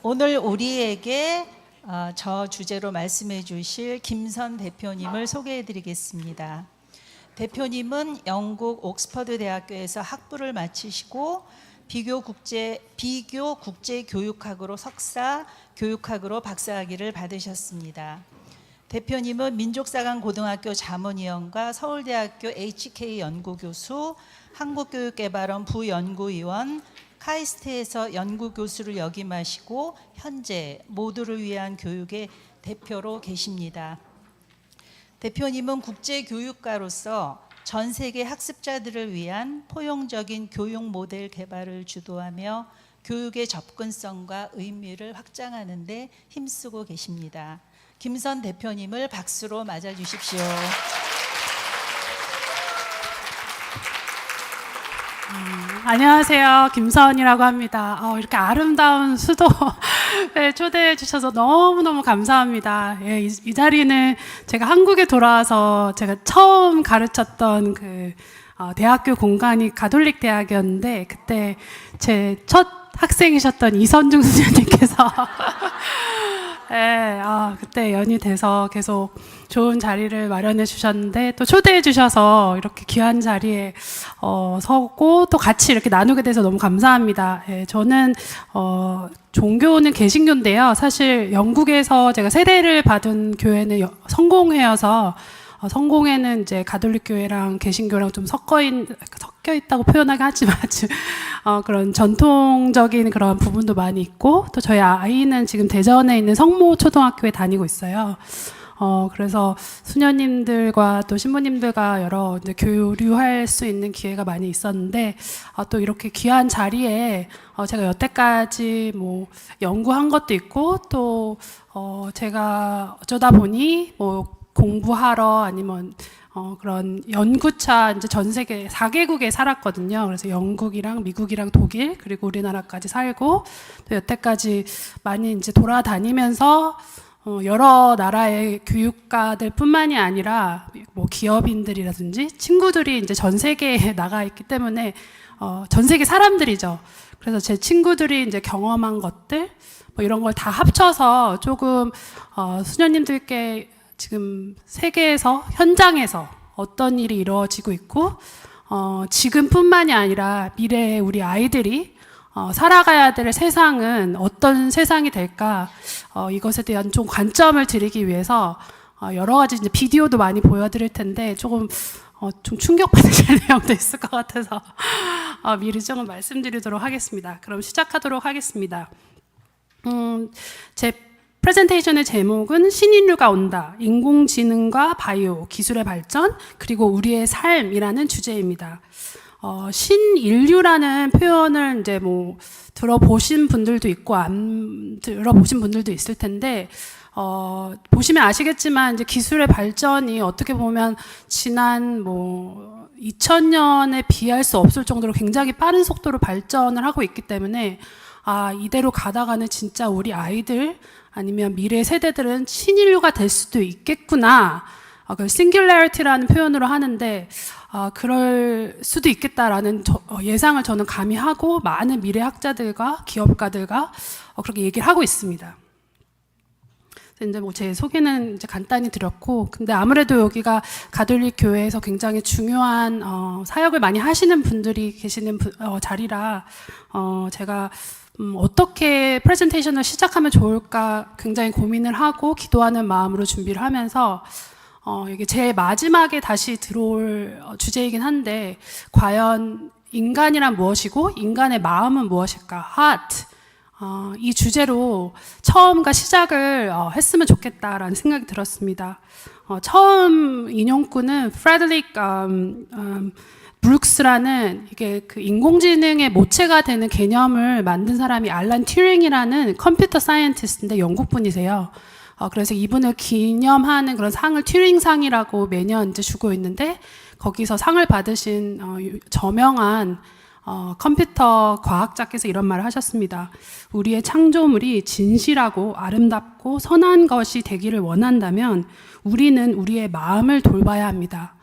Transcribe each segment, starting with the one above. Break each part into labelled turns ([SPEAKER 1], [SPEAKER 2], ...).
[SPEAKER 1] 오늘 우리에게 저 주제로 말씀해 주실 김선 대표님을 소개해 드리겠습니다. 대표님은 영국 옥스퍼드 대학교에서 학부를 마치시고 비교 국제 교육학으로 석사, 교육학으로 박사학위를 받으셨습니다. 대표님은 민족사관고등학교 자문위원과 서울대학교 HK 연구교수, 한국교육개발원 부연구위원, 카이스트에서 연구교수를 역임하시고 현재 모두를 위한 교육의 대표로 계십니다. 대표님은 국제교육가로서 전 세계 학습자들을 위한 포용적인 교육 모델 개발을 주도하며 교육의 접근성과 의미를 확장하는 데 힘쓰고 계십니다. 김선 대표님을 박수로 맞아 주십시오.
[SPEAKER 2] 안녕하세요. 김선이라고 합니다. 이렇게 아름다운 수도에 초대해 주셔서 너무너무 감사합니다. 예, 이 자리는 제가 한국에 돌아와서 제가 처음 가르쳤던 대학교 공간이 가톨릭 대학이었는데 그때 제 첫 학생이셨던 이선중 선생님께서 네, 그때 연이 돼서 계속 좋은 자리를 마련해 주셨는데 또 초대해 주셔서 이렇게 귀한 자리에 서고 또 같이 이렇게 나누게 돼서 너무 감사합니다. 예, 저는 종교는 개신교인데요. 사실 영국에서 제가 세례를 받은 교회는 성공회여서 성공회는 이제 가톨릭 교회랑 개신교랑 좀 섞여 있다고 표현하긴 하지만 그런 전통적인 그런 부분도 많이 있고 또 저희 아이는 지금 대전에 있는 성모 초등학교에 다니고 있어요. 그래서 수녀님들과 또 신부님들과 여러 이제 교류할 수 있는 기회가 많이 있었는데 또 이렇게 귀한 자리에 제가 여태까지 뭐 연구한 것도 있고 또 제가 어쩌다 보니 뭐 공부하러 아니면 그런 연구차 이제 전 세계 4개국에 살았거든요. 그래서 영국이랑 미국이랑 독일 그리고 우리나라까지 살고 또 여태까지 많이 이제 돌아다니면서 여러 나라의 교육가들뿐만이 아니라 뭐 기업인들이라든지 친구들이 이제 전 세계에 나가 있기 때문에 전 세계 사람들이죠. 그래서 제 친구들이 이제 경험한 것들 뭐 이런 걸 다 합쳐서 조금 수녀님들께 지금 세계에서 현장에서 어떤 일이 이루어지고 있고 지금뿐만이 아니라 미래에 우리 아이들이 살아가야 될 세상은 어떤 세상이 될까 이것에 대한 좀 관점을 드리기 위해서 여러 가지 이제 비디오도 많이 보여드릴 텐데 좀 충격받으실 내용도 있을 것 같아서 미리 조금 말씀드리도록 하겠습니다. 그럼 시작하도록 하겠습니다. 제 프레젠테이션의 제목은 신인류가 온다. 인공지능과 바이오, 기술의 발전, 그리고 우리의 삶이라는 주제입니다. 신인류라는 표현을 이제 뭐 들어보신 분들도 있고 안 들어보신 분들도 있을 텐데 보시면 아시겠지만 이제 기술의 발전이 어떻게 보면 지난 뭐 2000년에 비할 수 없을 정도로 굉장히 빠른 속도로 발전을 하고 있기 때문에 이대로 가다가는 진짜 우리 아이들 아니면 미래 세대들은 신인류가 될 수도 있겠구나. 그걸 singularity라는 표현으로 하는데 그럴 수도 있겠다라는 예상을 저는 감히 하고 많은 미래 학자들과 기업가들과 그렇게 얘기를 하고 있습니다. 이제 뭐 제 소개는 이제 간단히 드렸고, 근데 아무래도 여기가 가톨릭 교회에서 굉장히 중요한 사역을 많이 하시는 분들이 계시는 자리라 제가 어떻게 프레젠테이션을 시작하면 좋을까 굉장히 고민을 하고 기도하는 마음으로 준비를 하면서 이게 제 마지막에 다시 들어올 주제이긴 한데 과연 인간이란 무엇이고 인간의 마음은 무엇일까? heart. 이 주제로 처음과 시작을 했으면 좋겠다라는 생각이 들었습니다. 처음 인용구는 프레드릭 브룩스라는 이게 그 인공지능의 모체가 되는 개념을 만든 사람이 알란 튜링이라는 컴퓨터 사이언티스트인데 영국 분이세요. 그래서 이분을 기념하는 그런 상을 튜링상이라고 매년 이제 주고 있는데 거기서 상을 받으신 저명한 컴퓨터 과학자께서 이런 말을 하셨습니다. 우리의 창조물이 진실하고 아름답고 선한 것이 되기를 원한다면 우리는 우리의 마음을 돌봐야 합니다.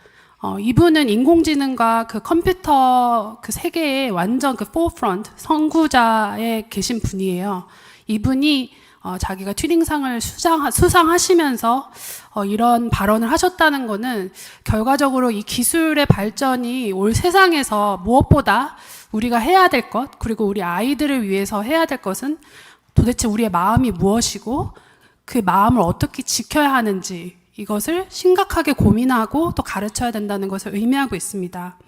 [SPEAKER 2] 이분은 인공지능과 그 컴퓨터 그 세계의 완전 그 forefront 선구자에 계신 분이에요. 이분이 자기가 튜링상을 수상하시면서 이런 발언을 하셨다는 거는 결과적으로 이 기술의 발전이 올 세상에서 무엇보다 우리가 해야 될 것, 그리고 우리 아이들을 위해서 해야 될 것은 도대체 우리의 마음이 무엇이고 그 마음을 어떻게 지켜야 하는지 이것을 심각하게 고민하고 또 가르쳐야 된다는 것을 의미하고 있습니다.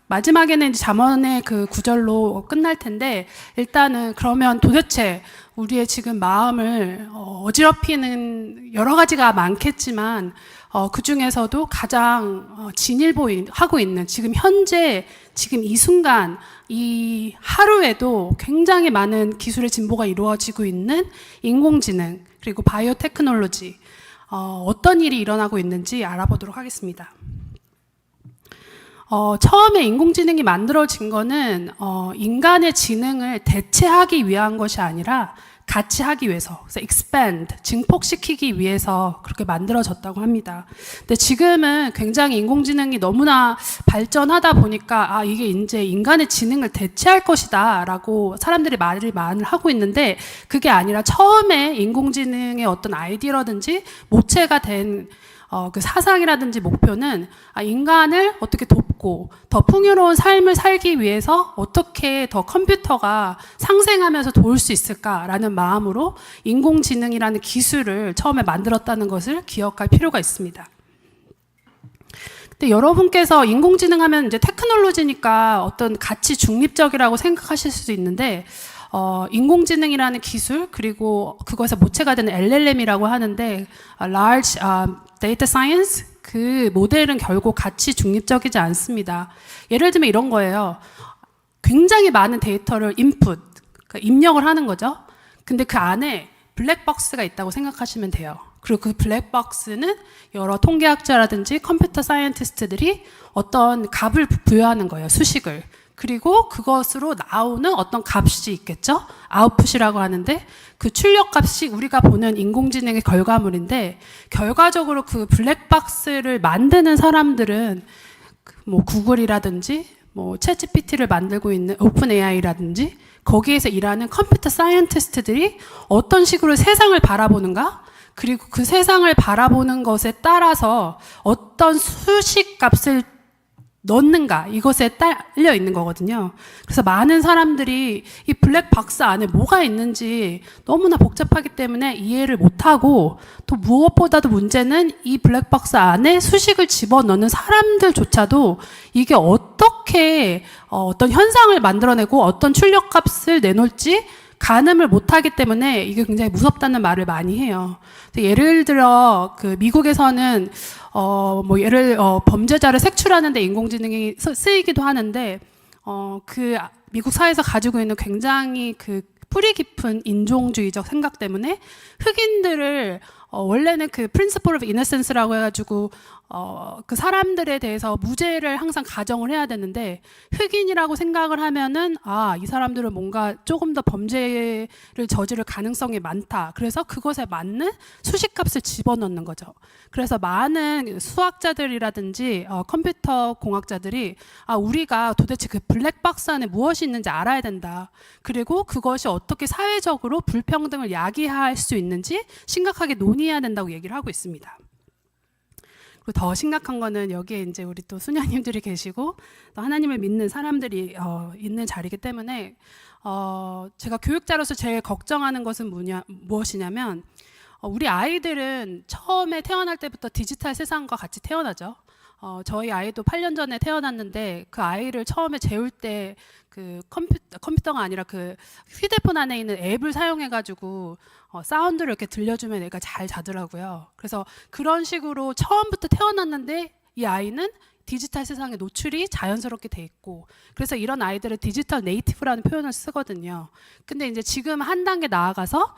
[SPEAKER 2] 마지막에는 이제 잠언의 그 구절로 끝날 텐데, 일단은 그러면 도대체 우리의 지금 마음을 어지럽히는 여러 가지가 많겠지만 그 중에서도 가장 진일보하고 있는 지금 현재 지금 이 순간 이 하루에도 굉장히 많은 기술의 진보가 이루어지고 있는 인공지능 그리고 바이오 테크놀로지, 어떤 일이 일어나고 있는지 알아보도록 하겠습니다. 처음에 인공지능이 만들어진 거는 인간의 지능을 대체하기 위한 것이 아니라 같이 하기 위해서, 그래서 expand, 증폭시키기 위해서 그렇게 만들어졌다고 합니다. 근데 지금은 굉장히 인공지능이 너무나 발전하다 보니까 이게 이제 인간의 지능을 대체할 것이다 라고 사람들이 말을 많이 하고 있는데, 그게 아니라 처음에 인공지능의 어떤 아이디어라든지 모체가 된 그 사상이라든지 목표는 인간을 어떻게 돕고 더 풍요로운 삶을 살기 위해서 어떻게 더 컴퓨터가 상생하면서 도울 수 있을까라는 마음으로 인공지능이라는 기술을 처음에 만들었다는 것을 기억할 필요가 있습니다. 근데 여러분께서 인공지능 하면 이제 테크놀로지니까 어떤 가치 중립적이라고 생각하실 수도 있는데, 인공지능이라는 기술, 그리고 그것의 모체가 되는 LLM이라고 하는데, Large Data Science, 그 모델은 결국 가치 중립적이지 않습니다. 예를 들면 이런 거예요. 굉장히 많은 데이터를 인풋, 그러니까 입력을 하는 거죠. 근데 그 안에 블랙박스가 있다고 생각하시면 돼요. 그리고 그 블랙박스는 여러 통계학자라든지 컴퓨터 사이언티스트들이 어떤 값을 부여하는 거예요. 수식을. 그리고 그것으로 나오는 어떤 값이 있겠죠? 아웃풋이라고 하는데, 그 출력값이 우리가 보는 인공지능의 결과물인데, 결과적으로 그 블랙박스를 만드는 사람들은 뭐 구글이라든지 뭐 챗GPT를 만들고 있는 오픈 AI라든지 거기에서 일하는 컴퓨터 사이언티스트들이 어떤 식으로 세상을 바라보는가, 그리고 그 세상을 바라보는 것에 따라서 어떤 수식값을 넣는가, 이것에 딸려 있는 거거든요. 그래서 많은 사람들이 이 블랙박스 안에 뭐가 있는지 너무나 복잡하기 때문에 이해를 못하고, 또 무엇보다도 문제는 이 블랙박스 안에 수식을 집어넣는 사람들조차도 이게 어떻게 어떤 현상을 만들어내고 어떤 출력값을 내놓을지 가늠을 못하기 때문에 이게 굉장히 무섭다는 말을 많이 해요. 예를 들어 그 미국에서는 범죄자를 색출하는데 인공지능이 쓰이기도 하는데, 그 미국 사회에서 가지고 있는 굉장히 그 뿌리 깊은 인종주의적 생각 때문에 흑인들을 원래는 그 principle of innocence라고 해가지고 그 사람들에 대해서 무죄를 항상 가정을 해야 되는데, 흑인이라고 생각을 하면은 이 사람들은 뭔가 조금 더 범죄를 저지를 가능성이 많다. 그래서 그것에 맞는 수식값을 집어넣는 거죠. 그래서 많은 수학자들이라든지 컴퓨터 공학자들이 우리가 도대체 그 블랙박스 안에 무엇이 있는지 알아야 된다. 그리고 그것이 어떻게 사회적으로 불평등을 야기할 수 있는지 심각하게 논의해야 된다고 얘기를 하고 있습니다. 그리고 더 심각한 거는 여기에 이제 우리 또 수녀님들이 계시고 또 하나님을 믿는 사람들이 있는 자리이기 때문에 제가 교육자로서 제일 걱정하는 것은 무엇이냐면, 우리 아이들은 처음에 태어날 때부터 디지털 세상과 같이 태어나죠. 저희 아이도 8년 전에 태어났는데, 그 아이를 처음에 재울 때 그 컴퓨터가 아니라 그 휴대폰 안에 있는 앱을 사용해가지고 사운드를 이렇게 들려주면 애가 잘 자더라고요. 그래서 그런 식으로 처음부터 태어났는데 이 아이는 디지털 세상에 노출이 자연스럽게 돼 있고, 그래서 이런 아이들은 디지털 네이티브라는 표현을 쓰거든요. 근데 이제 지금 한 단계 나아가서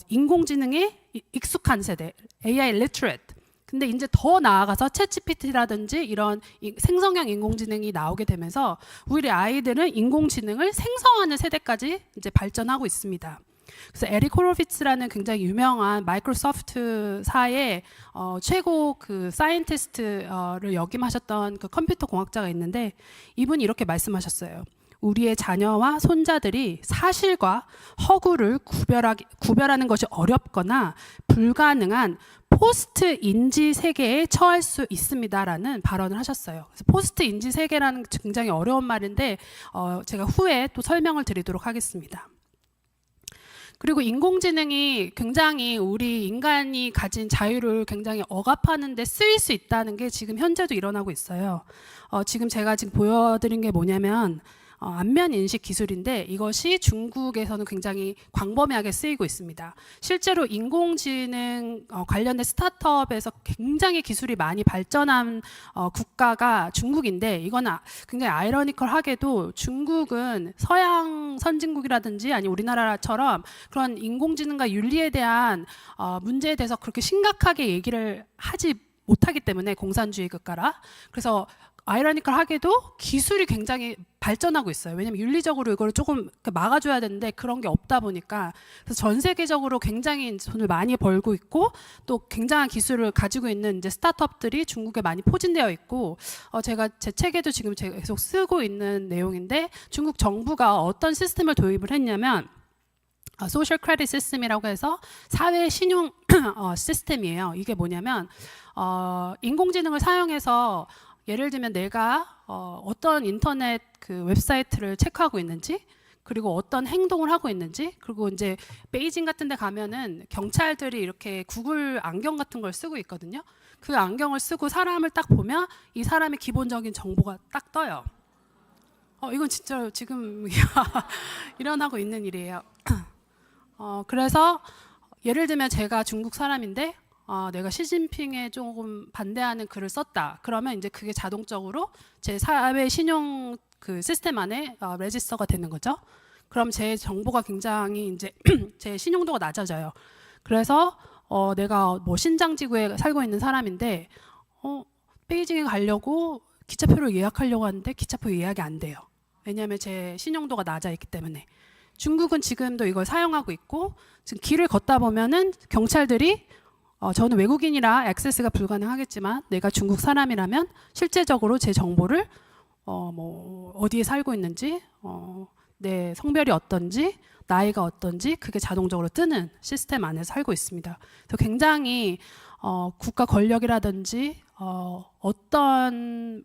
[SPEAKER 2] 인공지능에 익숙한 세대, AI literate. 근데 이제 더 나아가서 챗GPT라든지 이런 생성형 인공지능이 나오게 되면서 우리 아이들은 인공지능을 생성하는 세대까지 이제 발전하고 있습니다. 그래서 에릭 호로비츠라는 굉장히 유명한 마이크로소프트사의 최고 그 사이언티스트를 역임하셨던 그 컴퓨터 공학자가 있는데, 이분이 이렇게 말씀하셨어요. 우리의 자녀와 손자들이 사실과 허구를 구별하는 것이 어렵거나 불가능한 포스트 인지 세계에 처할 수 있습니다라는 발언을 하셨어요. 그래서 포스트 인지 세계라는 굉장히 어려운 말인데 제가 후에 또 설명을 드리도록 하겠습니다. 그리고 인공지능이 굉장히 우리 인간이 가진 자유를 굉장히 억압하는 데 쓰일 수 있다는 게 지금 현재도 일어나고 있어요. 지금 제가 보여드린 게 뭐냐면 안면 인식 기술인데, 이것이 중국에서는 굉장히 광범위하게 쓰이고 있습니다. 실제로 인공지능 관련된 스타트업에서 굉장히 기술이 많이 발전한 국가가 중국인데, 이건 굉장히 아이러니컬하게도 중국은 서양 선진국이라든지 아니 우리나라처럼 그런 인공지능과 윤리에 대한 문제에 대해서 그렇게 심각하게 얘기를 하지 못하기 때문에, 공산주의 국가라. 그래서 아이러니컬하게도 기술이 굉장히 발전하고 있어요. 왜냐하면 윤리적으로 이걸 조금 막아줘야 되는데 그런 게 없다 보니까, 그래서 전 세계적으로 굉장히 돈을 많이 벌고 있고 또 굉장한 기술을 가지고 있는 이제 스타트업들이 중국에 많이 포진되어 있고, 제가 제 책에도 지금 제가 계속 쓰고 있는 내용인데, 중국 정부가 어떤 시스템을 도입을 했냐면 소셜 크레딧 시스템이라고 해서 사회 신용 시스템이에요. 이게 뭐냐면 인공지능을 사용해서 예를 들면 내가 어떤 인터넷 그 웹사이트를 체크하고 있는지, 그리고 어떤 행동을 하고 있는지, 그리고 이제 베이징 같은 데 가면은 경찰들이 이렇게 구글 안경 같은 걸 쓰고 있거든요. 그 안경을 쓰고 사람을 딱 보면 이 사람의 기본적인 정보가 딱 떠요. 이건 진짜 지금 일어나고 있는 일이에요. 그래서 예를 들면 제가 중국 사람인데 내가 시진핑에 조금 반대하는 글을 썼다. 그러면 이제 그게 자동적으로 제 사회 신용 그 시스템 안에 레지스터가 되는 거죠. 그럼 제 정보가 굉장히 이제 제 신용도가 낮아져요. 그래서 내가 뭐 신장지구에 살고 있는 사람인데 베이징에 가려고 기차표를 예약하려고 하는데 기차표 예약이 안 돼요. 왜냐하면 제 신용도가 낮아 있기 때문에. 중국은 지금도 이걸 사용하고 있고, 지금 길을 걷다 보면은 경찰들이 저는 외국인이라 액세스가 불가능하겠지만 내가 중국 사람이라면 실제적으로 제 정보를 뭐 어디에 살고 있는지, 내 성별이 어떤지, 나이가 어떤지 그게 자동적으로 뜨는 시스템 안에서 살고 있습니다. 그래서 굉장히 국가 권력이라든지 어떤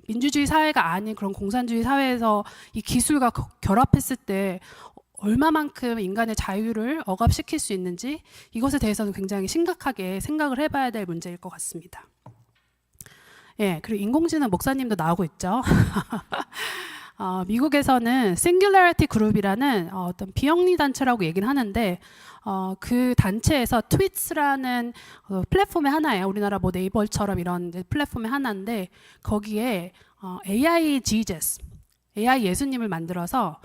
[SPEAKER 2] 민주주의 사회가 아닌 그런 공산주의 사회에서 이 기술과 결합했을 때 얼마만큼 인간의 자유를 억압시킬 수 있는지, 이것에 대해서는 굉장히 심각하게 생각을 해봐야 될 문제일 것 같습니다. 예, 그리고 인공지능 목사님도 나오고 있죠. 미국에서는 싱귤러리티 그룹이라는 어떤 비영리 단체라고 얘기를 하는데, 그 단체에서 트윗스라는 플랫폼의 하나예요. 우리나라 뭐 네이버처럼 이런 플랫폼의 하나인데, 거기에 AI Jesus, AI 예수님을 만들어서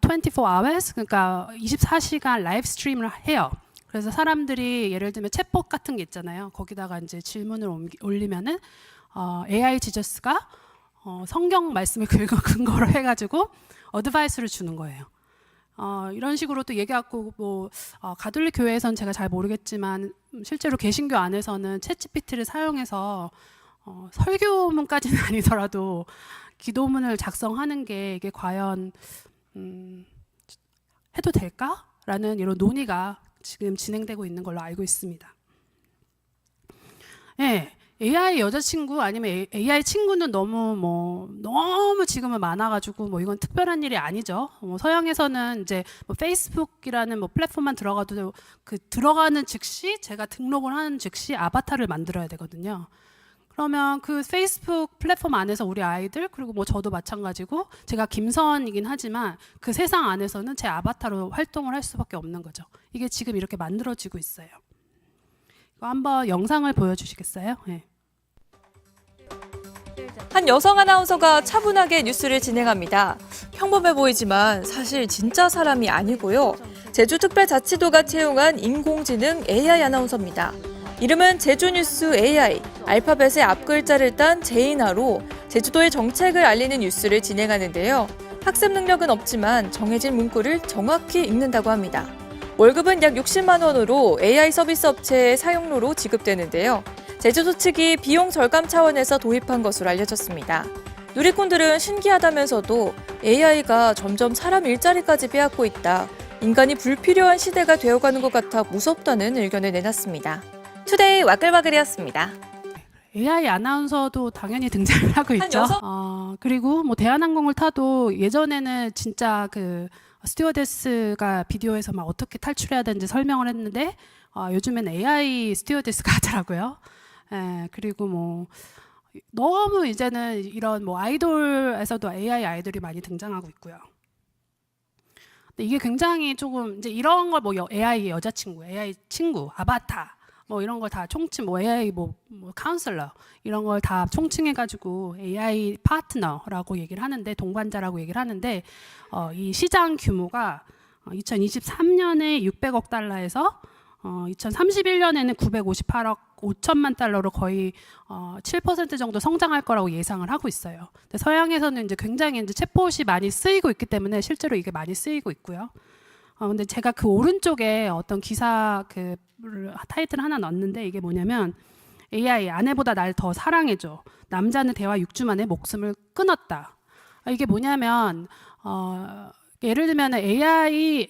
[SPEAKER 2] 24 hours, 그러니까 24시간 라이브 스트림을 해요. 그래서 사람들이 예를 들면 챗봇 같은 게 있잖아요. 거기다가 이제 질문을 올리면은 AI 지저스가 성경 말씀을 근거로 해가지고 어드바이스를 주는 거예요. 이런 식으로 또 얘기하고, 뭐 가톨릭 교회에서는 제가 잘 모르겠지만 실제로 개신교 안에서는 챗GPT를 사용해서 설교문까지는 아니더라도 기도문을 작성하는 게 이게 과연 해도 될까라는 이런 논의가 지금 진행되고 있는 걸로 알고 있습니다. 예. AI 여자친구 아니면 AI 친구는 너무 지금은 많아가지고 뭐 이건 특별한 일이 아니죠. 서양에서는 이제 뭐 페이스북이라는 뭐 플랫폼만 들어가도 그 들어가는 즉시 제가 등록을 하는 즉시 아바타를 만들어야 되거든요. 그러면 그 페이스북 플랫폼 안에서 우리 아이들, 그리고 뭐 저도 마찬가지고, 제가 김선이긴 하지만 그 세상 안에서는 제 아바타로 활동을 할 수밖에 없는 거죠. 이게 지금 이렇게 만들어지고 있어요. 이거 한번 영상을 보여주시겠어요? 네.
[SPEAKER 3] 한 여성 아나운서가 차분하게 뉴스를 진행합니다. 평범해 보이지만 사실 진짜 사람이 아니고요. 제주특별자치도가 채용한 인공지능 AI 아나운서입니다. 이름은 제주뉴스 AI, 알파벳의 앞글자를 딴 제이나로 제주도의 정책을 알리는 뉴스를 진행하는데요. 학습 능력은 없지만 정해진 문구를 정확히 읽는다고 합니다. 월급은 약 60만 원으로 AI 서비스 업체의 사용료로 지급되는데요. 제주도 측이 비용 절감 차원에서 도입한 것으로 알려졌습니다. 누리꾼들은 신기하다면서도 AI가 점점 사람 일자리까지 빼앗고 있다. 인간이 불필요한 시대가 되어가는 것 같아 무섭다는 의견을 내놨습니다. 투데이 와글와글이었습니다.
[SPEAKER 2] AI 아나운서도 당연히 등장을 하고
[SPEAKER 3] 한
[SPEAKER 2] 있죠.
[SPEAKER 3] 여섯?
[SPEAKER 2] 그리고 뭐 대한항공을 타도 예전에는 진짜 그 스튜어데스가 비디오에서 막 어떻게 탈출해야 되는지 설명을 했는데 요즘엔 AI 스튜어데스가 하더라고요. 그리고 뭐 너무 이제는 이런 뭐 아이돌에서도 AI 아이돌이 많이 등장하고 있고요. 근데 이게 굉장히 조금 이제 이런 걸 뭐 AI 여자친구, AI 친구, 아바타 뭐 이런 걸 다 총칭, 뭐 AI 뭐 카운슬러 이런 걸 다 총칭해가지고 AI 파트너라고 얘기를 하는데 동반자라고 얘기를 하는데 이 시장 규모가 2023년에 600억 달러에서 2031년에는 958억 5천만 달러로 거의 7% 정도 성장할 거라고 예상을 하고 있어요. 근데 서양에서는 이제 굉장히 이제 챗봇이 많이 쓰이고 있기 때문에 실제로 이게 많이 쓰이고 있고요. 근데 제가 그 오른쪽에 어떤 기사 그 타이틀 하나 넣었는데 이게 뭐냐면 AI 아내보다 날 더 사랑해줘. 남자는 대화 6주 만에 목숨을 끊었다. 이게 뭐냐면 예를 들면 AI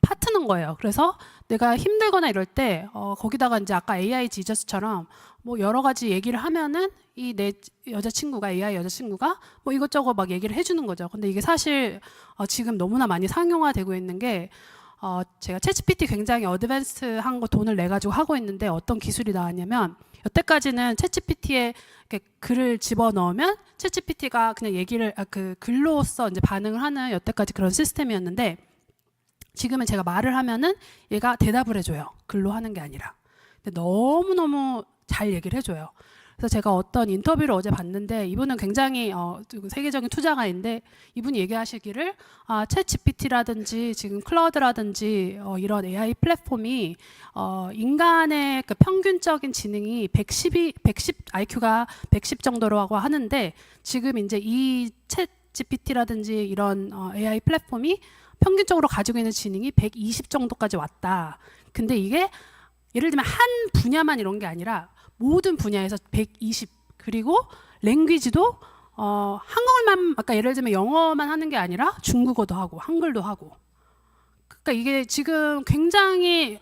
[SPEAKER 2] 파트너인 거예요. 그래서 내가 힘들거나 이럴 때 거기다가 이제 아까 AI 지저스처럼 뭐 여러 가지 얘기를 하면은 이 내 여자친구가 AI 여자친구가 뭐 이것저것 막 얘기를 해주는 거죠. 근데 이게 사실 지금 너무나 많이 상용화되고 있는 게 제가 챗GPT 굉장히 어드밴스한 거 돈을 내 가지고 하고 있는데 어떤 기술이 나왔냐면 여태까지는 챗GPT에 글을 집어 넣으면 챗GPT가 그냥 얘기를 그 글로써 이제 반응을 하는 여태까지 그런 시스템이었는데 지금은 제가 말을 하면은 얘가 대답을 해줘요. 글로 하는 게 아니라. 근데 너무너무 잘 얘기를 해줘요. 그래서 제가 어떤 인터뷰를 어제 봤는데 이분은 굉장히 세계적인 투자가인데 이분이 얘기하시기를 챗 GPT라든지 지금 클라우드라든지 이런 AI 플랫폼이 인간의 그 평균적인 지능이 110 IQ가 110 정도라고 하는데 지금 이제 이 챗 GPT라든지 이런 AI 플랫폼이 평균적으로 가지고 있는 지능이 120 정도까지 왔다. 근데 이게 예를 들면 한 분야만 이런 게 아니라 모든 분야에서 120 그리고 랭귀지도 한국말만 아까 예를 들면 영어만 하는 게 아니라 중국어도 하고 한글도 하고 그러니까 이게 지금 굉장히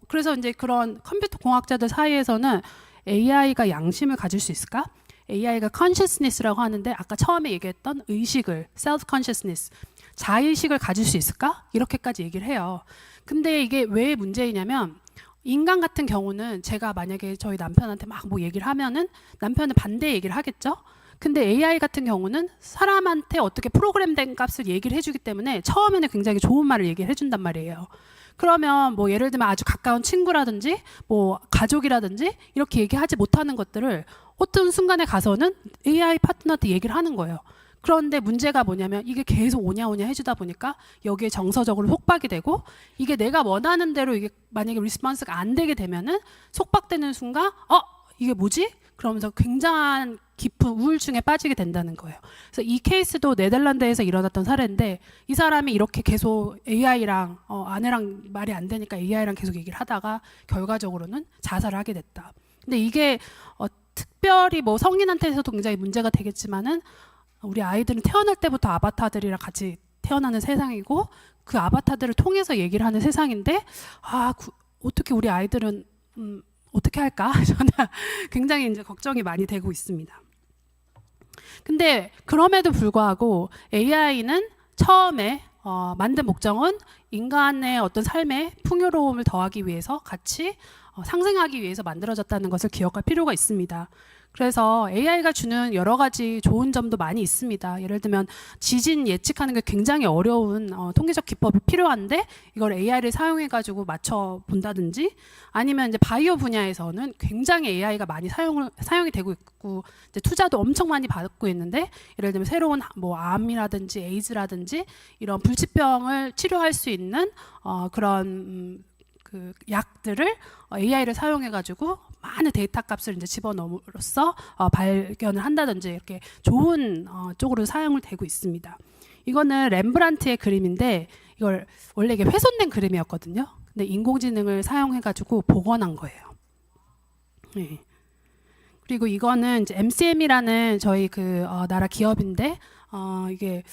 [SPEAKER 2] 그래서 이제 그런 컴퓨터 공학자들 사이에서는 AI가 양심을 가질 수 있을까? AI가 consciousness라고 하는데 아까 처음에 얘기했던 의식을 self consciousness 자의식을 가질 수 있을까? 이렇게까지 얘기를 해요. 근데 이게 왜 문제이냐면 인간 같은 경우는 제가 만약에 저희 남편한테 막 뭐 얘기를 하면은 남편은 반대 얘기를 하겠죠? 근데 AI 같은 경우는 사람한테 어떻게 프로그램된 값을 얘기를 해주기 때문에 처음에는 굉장히 좋은 말을 얘기를 해준단 말이에요. 그러면 뭐 예를 들면 아주 가까운 친구라든지 뭐 가족이라든지 이렇게 얘기하지 못하는 것들을 어떤 순간에 가서는 AI 파트너한테 얘기를 하는 거예요. 그런데 문제가 뭐냐면 이게 계속 오냐 해주다 보니까 여기에 정서적으로 속박이 되고 이게 내가 원하는 대로 이게 만약에 리스폰스가 안 되게 되면은 속박되는 순간 이게 뭐지? 그러면서 굉장한 깊은 우울증에 빠지게 된다는 거예요. 그래서 이 케이스도 네덜란드에서 일어났던 사례인데 이 사람이 이렇게 계속 AI랑 아내랑 말이 안 되니까 AI랑 계속 얘기를 하다가 결과적으로는 자살을 하게 됐다. 근데 이게 특별히 뭐 성인한테서도 굉장히 문제가 되겠지만은 우리 아이들은 태어날 때부터 아바타들이랑 같이 태어나는 세상이고 그 아바타들을 통해서 얘기를 하는 세상인데 어떻게 우리 아이들은 어떻게 할까? 저는 굉장히 이제 걱정이 많이 되고 있습니다. 근데 그럼에도 불구하고 AI는 처음에 만든 목적은 인간의 어떤 삶의 풍요로움을 더하기 위해서 같이 상생하기 위해서 만들어졌다는 것을 기억할 필요가 있습니다. 그래서 AI가 주는 여러 가지 좋은 점도 많이 있습니다. 예를 들면 지진 예측하는 게 굉장히 어려운 통계적 기법이 필요한데 이걸 AI를 사용해가지고 맞춰 본다든지 아니면 이제 바이오 분야에서는 굉장히 AI가 많이 사용이 되고 있고 이제 투자도 엄청 많이 받고 있는데 예를 들면 새로운 뭐 암이라든지 에이즈라든지 이런 불치병을 치료할 수 있는 그런 그 약들을 AI를 사용해가지고 많은 데이터 값을 이제 집어넣음으로써 발견을 한다든지 이렇게 좋은 쪽으로 사용을 되고 있습니다. 이거는 렘브란트의 그림인데 이걸 원래 이게 훼손된 그림이었거든요. 근데 인공지능을 사용해가지고 복원한 거예요. 네. 그리고 이거는 이제 MCM이라는 저희 나라 기업인데 이게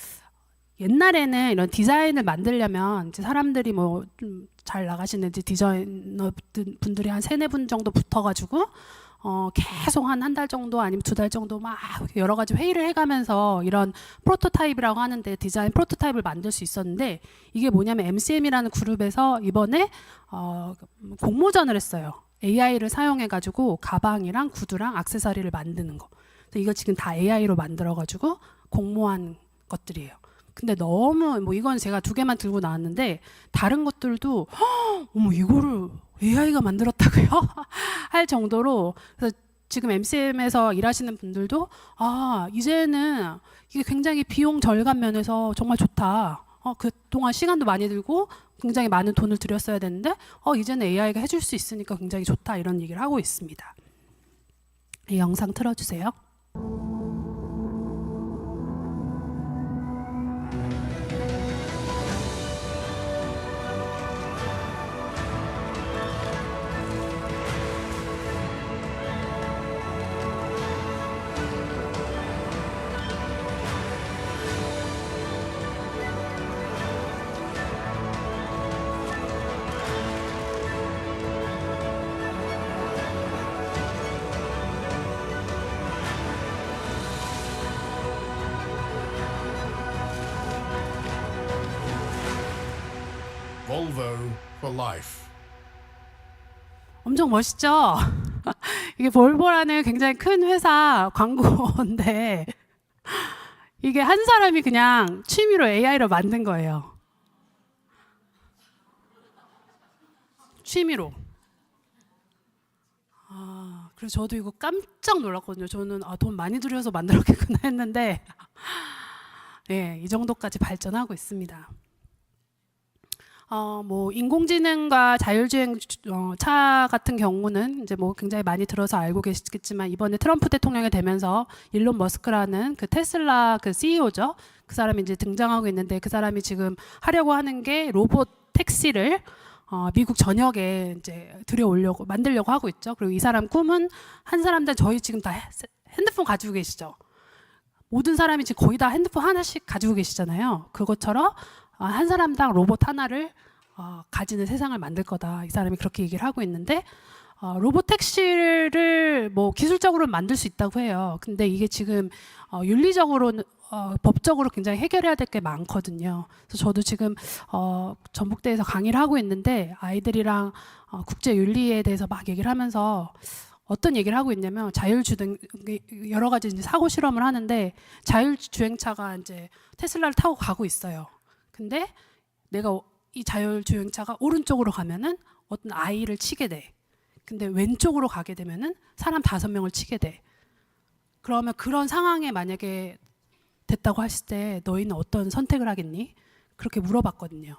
[SPEAKER 2] 옛날에는 이런 디자인을 만들려면 이제 사람들이 뭐 좀 잘 나가시는 이제 디자이너 분들이 한 3-4분 정도 붙어가지고 계속 한 달 정도 아니면 2달 정도 막 여러 가지 회의를 해가면서 이런 프로토타입이라고 하는데 디자인 프로토타입을 만들 수 있었는데 이게 뭐냐면 MCM이라는 그룹에서 이번에 공모전을 했어요. AI를 사용해가지고 가방이랑 구두랑 액세서리를 만드는 거. 이거 지금 다 AI로 만들어가지고 공모한 것들이에요. 근데 너무 뭐 이건 제가 2개만 들고 나왔는데 다른 것들도 어머 이거를 AI가 만들었다고요? 할 정도로 그래서 지금 MCM에서 일하시는 분들도 이제는 이게 굉장히 비용 절감 면에서 정말 좋다. 그동안 시간도 많이 들고 굉장히 많은 돈을 들였어야 되는데 이제는 AI가 해줄 수 있으니까 굉장히 좋다 이런 얘기를 하고 있습니다. 이 영상 틀어주세요.
[SPEAKER 4] Volvo for life.
[SPEAKER 2] 엄청 멋있죠? 이게 볼보라는 굉장히 큰 회사 광고인데 이게 한 사람이 그냥 취미로 AI로 만든 거예요. 취미로. 그래서 저도 이거 깜짝 놀랐거든요. 저는 돈 많이 들여서 만들었겠구나 했는데 네, 이 정도까지 발전하고 있습니다. 뭐 인공지능과 자율주행 차 같은 경우는 이제 뭐 굉장히 많이 들어서 알고 계시겠지만 이번에 트럼프 대통령이 되면서 일론 머스크라는 그 테슬라 그 CEO죠. 그 사람이 이제 등장하고 있는데 그 사람이 지금 하려고 하는 게 로봇 택시를 미국 전역에 이제 만들려고 하고 있죠. 그리고 이 사람 꿈은 한 사람당 저희 지금 다 핸드폰 가지고 계시죠. 모든 사람이 지금 거의 다 핸드폰 하나씩 가지고 계시잖아요. 그것처럼 한 사람당 로봇 하나를 가지는 세상을 만들 거다. 이 사람이 그렇게 얘기를 하고 있는데 로봇 택시를 뭐 기술적으로는 만들 수 있다고 해요. 근데 이게 지금 윤리적으로는 법적으로 굉장히 해결해야 될 게 많거든요. 그래서 저도 지금 전북대에서 강의를 하고 있는데 아이들이랑 국제 윤리에 대해서 막 얘기를 하면서 어떤 얘기를 하고 있냐면 자율주행 여러 가지 이제 사고 실험을 하는데 자율주행차가 이제 테슬라를 타고 가고 있어요. 근데 내가 이 자율주행차가 오른쪽으로 가면은 어떤 아이를 치게 돼. 근데 왼쪽으로 가게 되면은 사람 5명을 치게 돼. 그러면 그런 상황에 만약에 됐다고 했을 때 너희는 어떤 선택을 하겠니? 그렇게 물어봤거든요.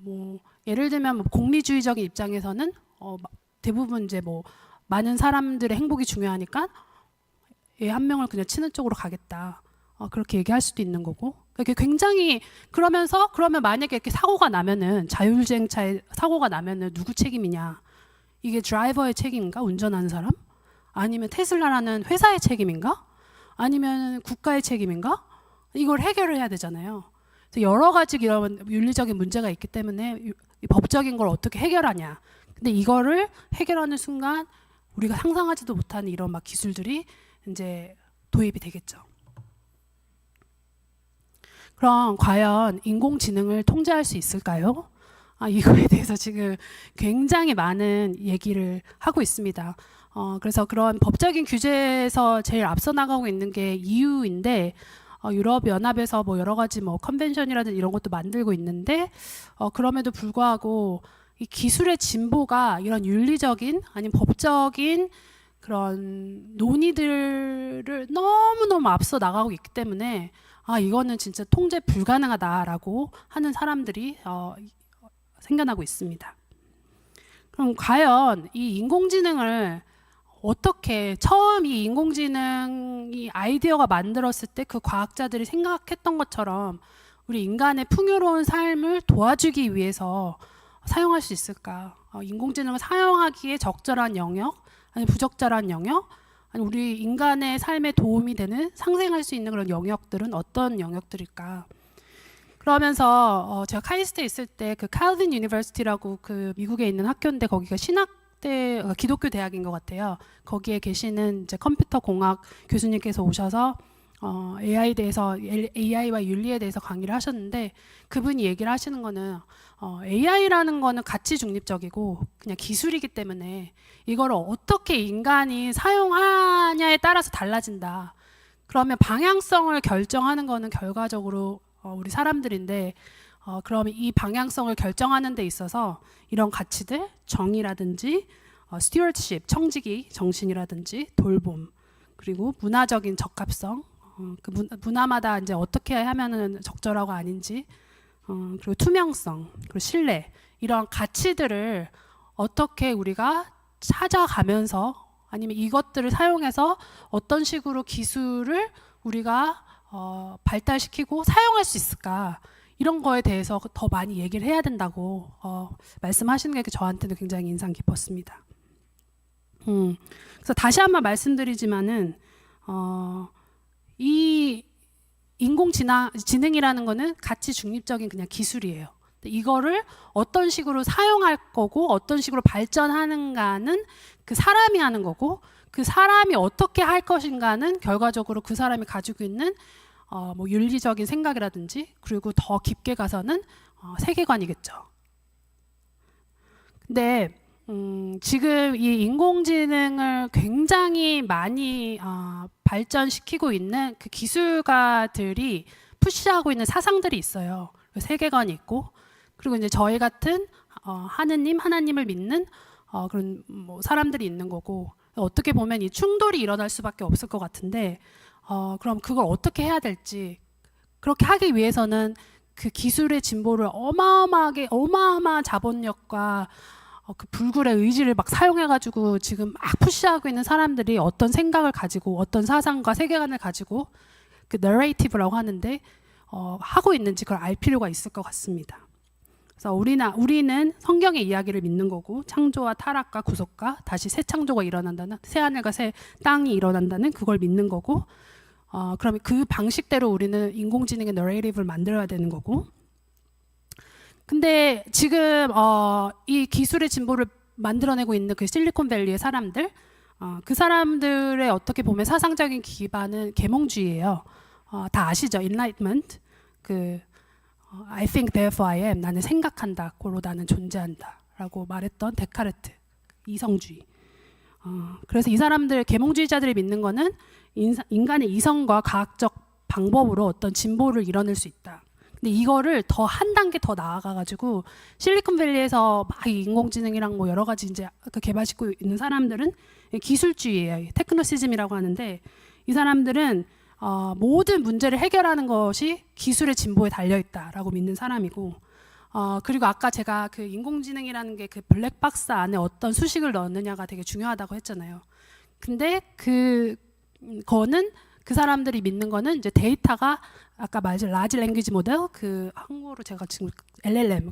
[SPEAKER 2] 뭐 예를 들면 뭐 공리주의적인 입장에서는 대부분 이제 뭐 많은 사람들의 행복이 중요하니까 얘 한 명을 그냥 치는 쪽으로 가겠다. 그렇게 얘기할 수도 있는 거고. 이게 굉장히 그러면 만약에 이렇게 사고가 나면은 자율주행차에 사고가 나면은 누구 책임이냐? 이게 드라이버의 책임인가? 운전하는 사람? 아니면 테슬라라는 회사의 책임인가? 아니면 국가의 책임인가? 이걸 해결을 해야 되잖아요. 그래서 여러 가지 이런 윤리적인 문제가 있기 때문에 법적인 걸 어떻게 해결하냐. 근데 이거를 해결하는 순간 우리가 상상하지도 못하는 이런 막 기술들이 이제 도입이 되겠죠. 그럼 과연 인공지능을 통제할 수 있을까요? 이거에 대해서 지금 굉장히 많은 얘기를 하고 있습니다. 그래서 그런 법적인 규제에서 제일 앞서 나가고 있는 게 EU인데 유럽연합에서 뭐 여러 가지 뭐 컨벤션이라든지 이런 것도 만들고 있는데 그럼에도 불구하고 이 기술의 진보가 이런 윤리적인 아니면 법적인 그런 논의들을 너무너무 앞서 나가고 있기 때문에 이거는 진짜 통제 불가능하다라고 하는 사람들이 생겨나고 있습니다. 그럼 과연 이 인공지능을 어떻게 처음 이 인공지능이 아이디어가 만들었을 때 그 과학자들이 생각했던 것처럼 우리 인간의 풍요로운 삶을 도와주기 위해서 사용할 수 있을까? 인공지능을 사용하기에 적절한 영역, 아니 부적절한 영역, 아니 우리 인간의 삶에 도움이 되는 상생할 수 있는 그런 영역들은 어떤 영역들일까? 그러면서 제가 카이스트에 있을 때 그 칼빈 유니버시티라고 그 미국에 있는 학교인데 거기가 신학대 기독교 대학인 것 같아요. 거기에 계시는 이제 컴퓨터 공학 교수님께서 오셔서 AI와 윤리에 대해서 강의를 하셨는데 그분이 얘기를 하시는 거는 AI라는 거는 가치 중립적이고 그냥 기술이기 때문에 이걸 어떻게 인간이 사용하냐에 따라서 달라진다. 그러면 방향성을 결정하는 거는 결과적으로 우리 사람들인데 그러면 이 방향성을 결정하는 데 있어서 이런 가치들, 정의라든지 stewardship, 청지기 정신이라든지 돌봄, 그리고 문화적인 적합성, 그 문화마다 이제 어떻게 하면은 적절하고 아닌지, 그리고 투명성, 그리고 신뢰, 이런 가치들을 어떻게 우리가 찾아가면서 아니면 이것들을 사용해서 어떤 식으로 기술을 우리가 발달시키고 사용할 수 있을까, 이런 거에 대해서 더 많이 얘기를 해야 된다고 말씀하시는 게 저한테도 굉장히 인상 깊었습니다. 그래서 다시 한번 말씀드리지만은 이 인공지능이라는 거는 가치 중립적인 그냥 기술이에요. 이거를 어떤 식으로 사용할 거고 어떤 식으로 발전하는가는 그 사람이 하는 거고, 그 사람이 어떻게 할 것인가는 결과적으로 그 사람이 가지고 있는 뭐 윤리적인 생각이라든지, 그리고 더 깊게 가서는 세계관이겠죠. 근데 지금 이 인공지능을 굉장히 많이 발전시키고 있는 그 기술가들이 푸시하고 있는 사상들이 있어요. 세계관이 있고, 그리고 이제 저희 같은 하나님을 믿는 그런 뭐 사람들이 있는 거고, 어떻게 보면 이 충돌이 일어날 수밖에 없을 것 같은데, 그럼 그걸 어떻게 해야 될지, 그렇게 하기 위해서는 그 기술의 진보를 어마어마한 자본력과 그 불굴의 의지를 막 사용해가지고 지금 막 푸시하고 있는 사람들이 어떤 생각을 가지고 어떤 사상과 세계관을 가지고 그 너레이티브라고 하는데 하고 있는지 그걸 알 필요가 있을 것 같습니다. 그래서 우리는 성경의 이야기를 믿는 거고, 창조와 타락과 구속과 다시 새 창조가 일어난다는, 새 하늘과 새 땅이 일어난다는 그걸 믿는 거고, 그러면 그 방식대로 우리는 인공지능의 너레이티브를 만들어야 되는 거고. 근데 지금 이 기술의 진보를 만들어내고 있는 그 실리콘밸리의 사람들, 그 사람들의 어떻게 보면 사상적인 기반은 계몽주의예요. 다 아시죠? Enlightenment. I think therefore I am. 나는 생각한다. 고로 나는 존재한다. 라고 말했던 데카르트. 이성주의. 그래서 이 사람들, 계몽주의자들이 믿는 거는 인간의 이성과 과학적 방법으로 어떤 진보를 이뤄낼 수 있다. 근데 이거를 더 한 단계 더 나아가가지고 실리콘밸리에서 막 인공지능이랑 뭐 여러 가지 이제 개발시키고 있는 사람들은 기술주의예요. 테크노시즘이라고 하는데, 이 사람들은 모든 문제를 해결하는 것이 기술의 진보에 달려 있다라고 믿는 사람이고, 그리고 아까 제가 그 인공지능이라는 게 그 블랙박스 안에 어떤 수식을 넣느냐가 되게 중요하다고 했잖아요. 근데 그거는 그 사람들이 믿는 거는 이제 데이터가 아까 말한 라지 랭귀지 모델, 그 한국어로 제가 지금 LLM,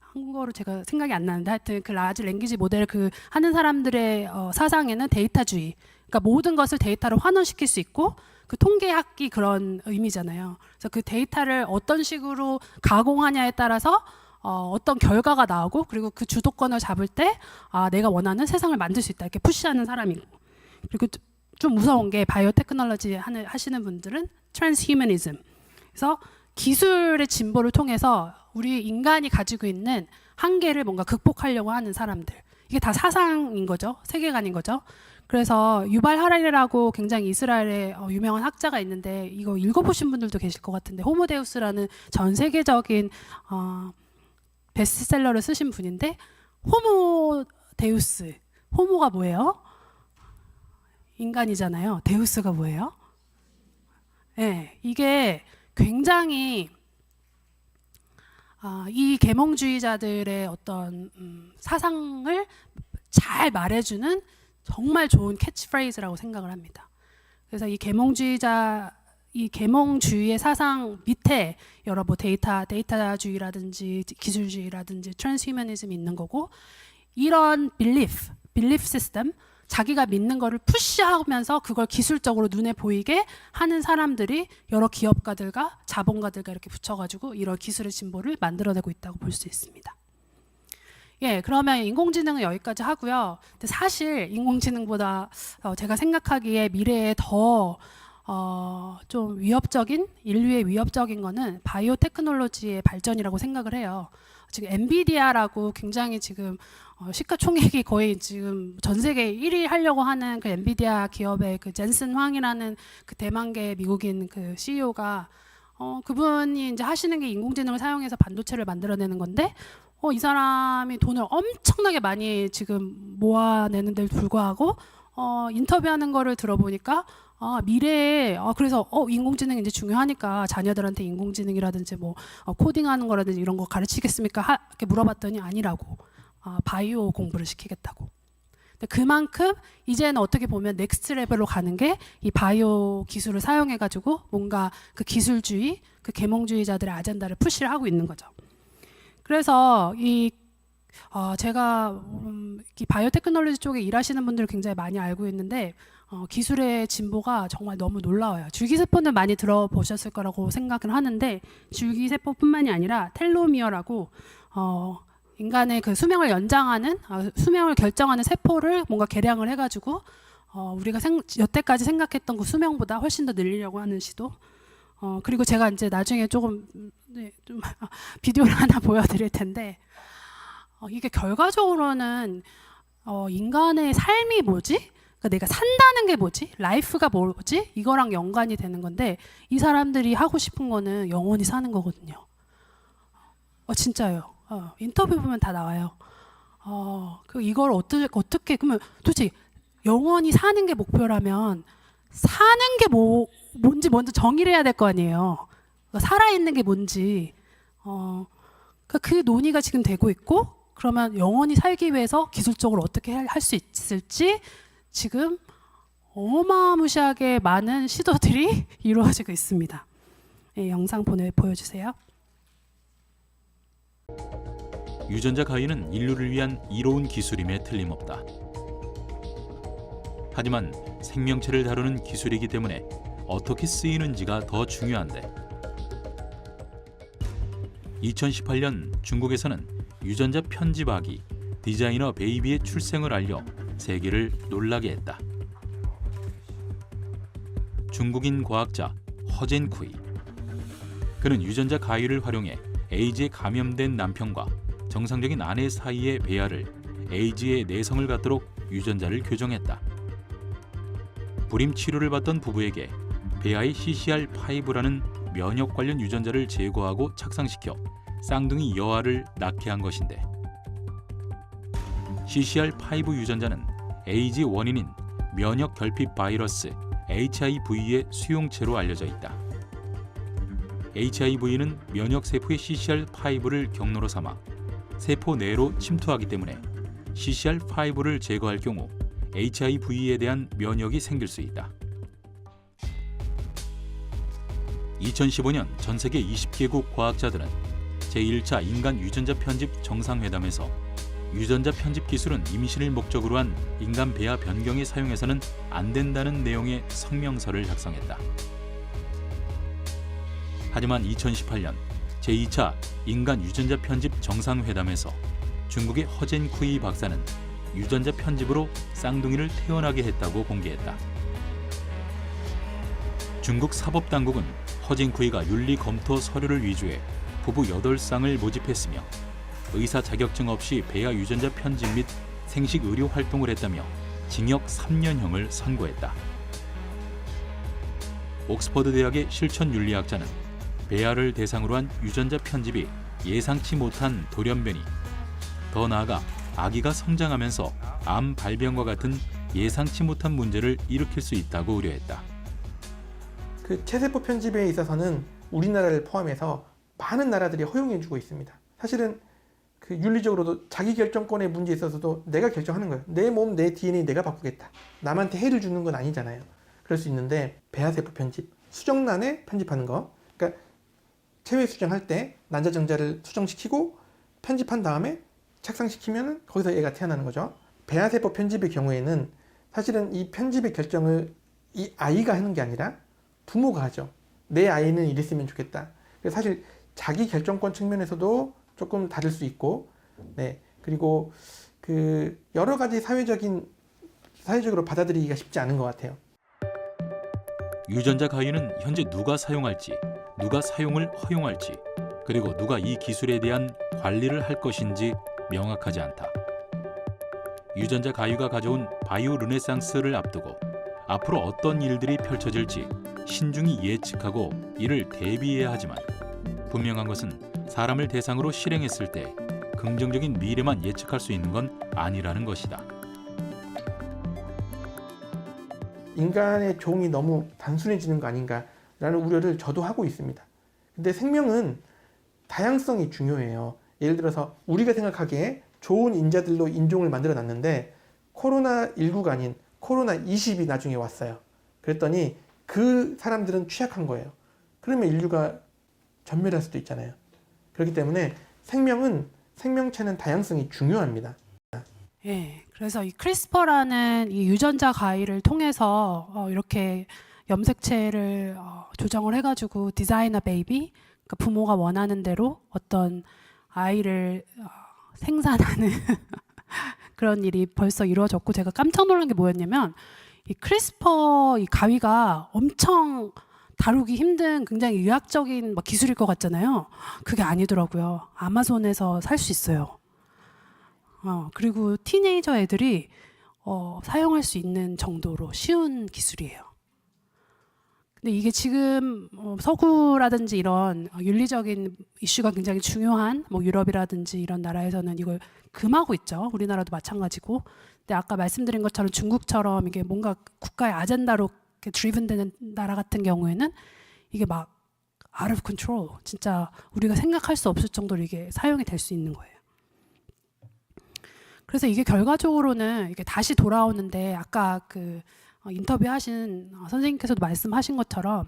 [SPEAKER 2] 한국어로 제가 생각이 안 나는데 하여튼 그 라지 랭귀지 모델 그 하는 사람들의 사상에는 데이터주의, 그러니까 모든 것을 데이터로 환원시킬 수 있고, 그 통계학기 그런 의미잖아요. 그래서 그 데이터를 어떤 식으로 가공하냐에 따라서 어떤 결과가 나오고, 그리고 그 주도권을 잡을 때 내가 원하는 세상을 만들 수 있다, 이렇게 푸시하는 사람이고. 그리고 좀 무서운 게 바이오 테크놀로지 하시는 분들은 트랜스휴머니즘. 그래서 기술의 진보를 통해서 우리 인간이 가지고 있는 한계를 뭔가 극복하려고 하는 사람들. 이게 다 사상인 거죠. 세계관인 거죠. 그래서 유발 하라리라고 굉장히 이스라엘의 유명한 학자가 있는데, 이거 읽어보신 분들도 계실 것 같은데, 호모데우스라는 전 세계적인 베스트셀러를 쓰신 분인데, 호모데우스, 호모가 뭐예요? 인간이잖아요. 데우스가 뭐예요? 네, 이게 굉장히 이 계몽주의자들의 어떤 사상을 잘 말해주는 정말 좋은 캐치프레이즈라고 생각을 합니다. 그래서 이 계몽주의자 이 계몽주의의 사상 밑에 여러 뭐 데이터주의라든지 기술주의라든지 트랜스휴머니즘이 있는 거고, 이런 빌리프 시스템, 자기가 믿는 거를 푸시하면서 그걸 기술적으로 눈에 보이게 하는 사람들이 여러 기업가들과 자본가들과 이렇게 붙여가지고 이런 기술의 진보를 만들어내고 있다고 볼 수 있습니다. 예, 그러면 인공지능은 여기까지 하고요. 근데 사실 인공지능보다 제가 생각하기에 미래에 더 좀 위협적인, 인류의 위협적인 거는 바이오 테크놀로지의 발전이라고 생각을 해요. 지금 엔비디아라고 굉장히 지금 시가총액이 거의 지금 전 세계 1위 하려고 하는 그 엔비디아 기업의 그 젠슨 황이라는 그 대만계 미국인 그 CEO가 그분이 이제 하시는 게 인공지능을 사용해서 반도체를 만들어내는 건데, 이 사람이 돈을 엄청나게 많이 지금 모아내는데도 불구하고 인터뷰하는 거를 들어보니까 미래에 그래서 인공지능이 이제 중요하니까 자녀들한테 인공지능이라든지 뭐 코딩하는 거라든지 이런 거 가르치겠습니까? 이렇게 물어봤더니 아니라고, 바이오 공부를 시키겠다고. 근데 그만큼 이제는 어떻게 보면 넥스트 레벨로 가는 게 이 바이오 기술을 사용해 가지고 뭔가 그 기술주의, 그 계몽주의자들의 아젠다를 푸시를 하고 있는 거죠. 그래서 제가 이 바이오 테크놀로지 쪽에 일하시는 분들을 굉장히 많이 알고 있는데 기술의 진보가 정말 너무 놀라워요. 줄기세포는 많이 들어보셨을 거라고 생각을 하는데, 줄기세포뿐만이 아니라 텔로미어라고 인간의 그 수명을 연장하는, 수명을 결정하는 세포를 뭔가 개량을 해가지고 우리가 여태까지 생각했던 그 수명보다 훨씬 더 늘리려고 하는 시도. 그리고 제가 이제 나중에 좀 비디오를 하나 보여드릴 텐데, 이게 결과적으로는 인간의 삶이 뭐지? 그러니까 내가 산다는 게 뭐지? 라이프가 뭐지? 이거랑 연관이 되는 건데, 이 사람들이 하고 싶은 거는 영원히 사는 거거든요. 진짜요. 인터뷰 보면 다 나와요. 이걸 어떻게 그러면 도대체 영원히 사는 게 목표라면 사는 게 뭔지 먼저 정의를 해야 될 거 아니에요. 살아있는 게 뭔지. 그 논의가 지금 되고 있고, 그러면 영원히 살기 위해서 기술적으로 어떻게 할 수 있을지 지금 어마무시하게 많은 시도들이 이루어지고 있습니다. 네, 영상 보여주세요.
[SPEAKER 4] 유전자 가위는 인류를 위한 이로운 기술임에 틀림없다. 하지만 생명체를 다루는 기술이기 때문에 어떻게 쓰이는지가 더 중요한데, 2018년 중국에서는 유전자 편집아기 디자이너 베이비의 출생을 알려 세계를 놀라게 했다. 중국인 과학자 허젠쿠이. 그는 유전자 가위를 활용해 에이즈에 감염된 남편과 정상적인 아내 사이의 배아를 에이즈의 내성을 갖도록 유전자를 교정했다. 불임 치료를 받던 부부에게 배아의 CCR5라는 면역 관련 유전자를 제거하고 착상시켜 쌍둥이 여아를 낳게 한 것인데, CCR5 유전자는 에이즈 원인인 면역 결핍 바이러스 HIV의 수용체로 알려져 있다. HIV는 면역 세포의 CCR5를 경로로 삼아 세포 내로 침투하기 때문에 CCR5를 제거할 경우 HIV에 대한 면역이 생길 수 있다. 2015년 전 세계 20개국 과학자들은 제1차 인간 유전자 편집 정상회담에서 유전자 편집 기술은 임신을 목적으로 한 인간 배아 변경에 사용해서는 안 된다는 내용의 성명서를 작성했다. 하지만 2018년 제2차 인간 유전자 편집 정상회담에서 중국의 허젠쿠이 박사는 유전자 편집으로 쌍둥이를 태어나게 했다고 공개했다. 중국 사법당국은 허젠쿠이가 윤리 검토 서류를 위조해 부부 8쌍을 모집했으며 의사 자격증 없이 배아 유전자 편집 및 생식 의료 활동을 했다며 징역 3년형을 선고했다. 옥스퍼드 대학의 실천 윤리학자는 배아를 대상으로 한 유전자 편집이 예상치 못한 돌연변이, 더 나아가 아기가 성장하면서 암 발병과 같은 예상치 못한 문제를 일으킬 수 있다고 우려했다.
[SPEAKER 5] 그 체세포 편집에 있어서는 우리나라를 포함해서 많은 나라들이 허용해주고 있습니다. 사실은 그 윤리적으로도 자기 결정권의 문제에 있어서도 내가 결정하는 거예요. 내 몸, 내 DNA 내가 바꾸겠다. 남한테 해를 주는 건 아니잖아요. 그럴 수 있는데 배아세포 편집, 수정란에 편집하는 거. 그러니까 체외 수정할 때 난자정자를 수정시키고 편집한 다음에 착상시키면 거기서 얘가 태어나는 거죠. 배아세포 편집의 경우에는 사실은 이 편집의 결정을 이 아이가 하는 게 아니라 부모가 하죠. 내 아이는 이랬으면 좋겠다. 그래서 사실 자기 결정권 측면에서도 조금 다를 수 있고, 네. 그리고 그 여러 가지 사회적으로 받아들이기가 쉽지 않은 것 같아요.
[SPEAKER 4] 유전자 가위는 현재 누가 사용할지, 누가 사용을 허용할지, 그리고 누가 이 기술에 대한 관리를 할 것인지 명확하지 않다. 유전자 가위가 가져온 바이오 르네상스를 앞두고 앞으로 어떤 일들이 펼쳐질지 신중히 예측하고 이를 대비해야 하지만 분명한 것은 사람을 대상으로 실행했을 때 긍정적인 미래만 예측할 수 있는 건 아니라는 것이다.
[SPEAKER 5] 인간의 종이 너무 단순해지는 거 아닌가라는 우려를 저도 하고 있습니다. 근데 생명은 다양성이 중요해요. 예를 들어서 우리가 생각하기에 좋은 인자들로 인종을 만들어 놨는데 코로나19가 아닌 코로나20이 나중에 왔어요. 그랬더니 그 사람들은 취약한 거예요. 그러면 인류가 전멸할 수도 있잖아요. 그렇기 때문에 생명체는 다양성이 중요합니다.
[SPEAKER 2] 예, 그래서 이 크리스퍼라는 이 유전자 가위를 통해서 이렇게 염색체를 조정을 해가지고 디자이너 베이비, 그러니까 부모가 원하는 대로 어떤 아이를 생산하는 그런 일이 벌써 이루어졌고, 제가 깜짝 놀란 게 뭐였냐면 이 크리스퍼 이 가위가 엄청 다루기 힘든 굉장히 의학적인 막 기술일 것 같잖아요. 그게 아니더라고요. 아마존에서 살 수 있어요. 그리고 티네이저 애들이 사용할 수 있는 정도로 쉬운 기술이에요. 근데 이게 지금 서구라든지 이런 윤리적인 이슈가 굉장히 중요한 뭐 유럽이라든지 이런 나라에서는 이걸 금하고 있죠. 우리나라도 마찬가지고. 근데 아까 말씀드린 것처럼 중국처럼 이게 뭔가 국가의 아젠다로 드리븐 되는 나라 같은 경우에는 이게 막 out of control, 진짜 우리가 생각할 수 없을 정도로 이게 사용이 될 수 있는 거예요. 그래서 이게 결과적으로는 이게 다시 돌아오는데, 아까 그 인터뷰하신 선생님께서도 말씀하신 것처럼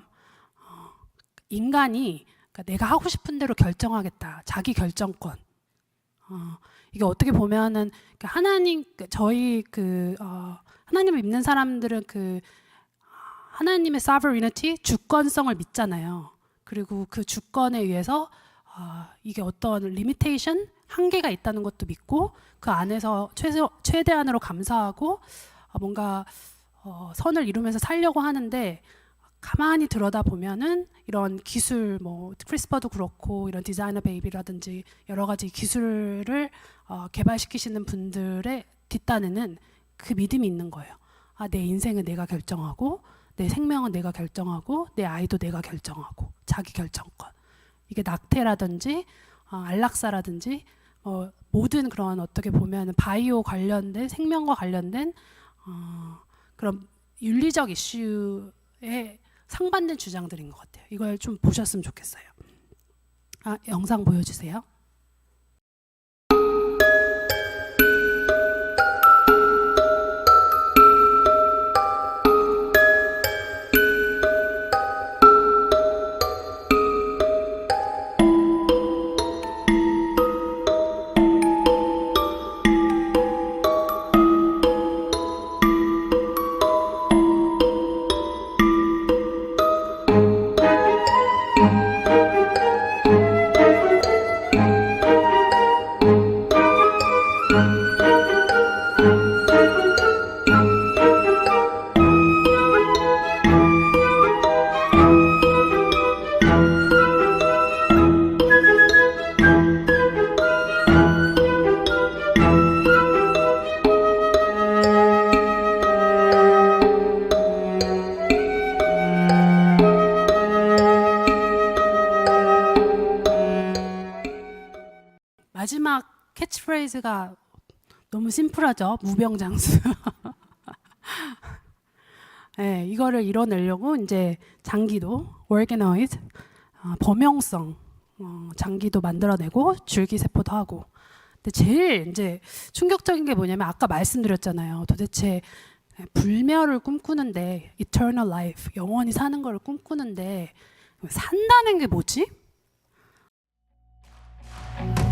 [SPEAKER 2] 인간이 그러니까 내가 하고 싶은 대로 결정하겠다, 자기 결정권. 이게 어떻게 보면은 하나님, 저희 하나님을 믿는 사람들은 그 하나님의 sovereignty, 주권성을 믿잖아요. 그리고 그 주권에 의해서 이게 어떤 limitation, 한계가 있다는 것도 믿고 그 안에서 최대한으로 감사하고 뭔가 선을 이루면서 살려고 하는데, 가만히 들여다 보면은 이런 기술, 뭐 크리스퍼도 그렇고 이런 디자이너 베이비라든지 여러 가지 기술을 개발시키시는 분들의 뒷단에는 그 믿음이 있는 거예요. 내 인생은 내가 결정하고, 내 생명은 내가 결정하고, 내 아이도 내가 결정하고, 자기 결정권. 이게 낙태라든지 안락사라든지 모든 그런 어떻게 보면 바이오 관련된, 생명과 관련된 그런 윤리적 이슈에 상반된 주장들인 것 같아요. 이걸 좀 보셨으면 좋겠어요. 영상 보여주세요. 마지막 캐치프레이즈가 너무 심플하죠. 무병장수. 네, 이거를 이뤄내려고 이제 장기도 organoid, 범용성 장기도 만들어내고 줄기세포도 하고. 근데 제일 이제 충격적인 게 뭐냐면 아까 말씀드렸잖아요. 도대체 불멸을 꿈꾸는데, eternal life, 영원히 사는 걸 꿈꾸는데 산다는 게 뭐지?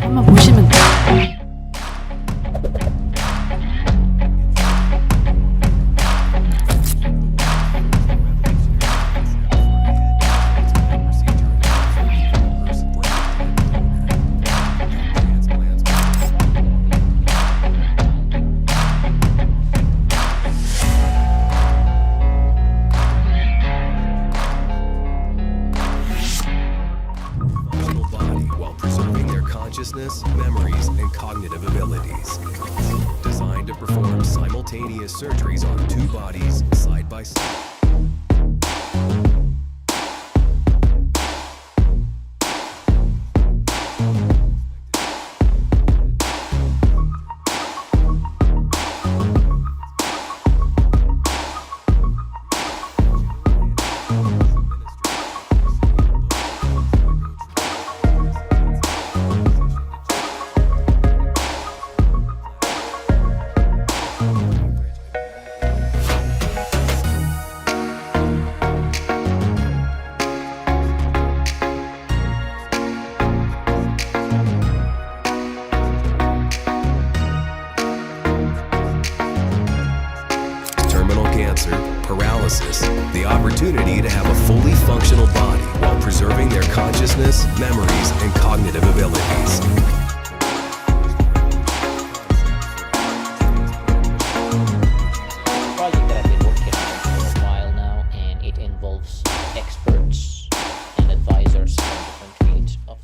[SPEAKER 2] 한번 보시면 돼요.
[SPEAKER 6] Functional body while preserving their consciousness, memories, and cognitive abilities. Designed to perform simultaneous surgeries on two bodies side by side. Terminal cancer, paralysis, the opportunity to have a fully functional body while preserving their consciousness, memories, and cognitive abilities.
[SPEAKER 7] Project that I've been working on for a while now, and it involves experts and advisors from different fields of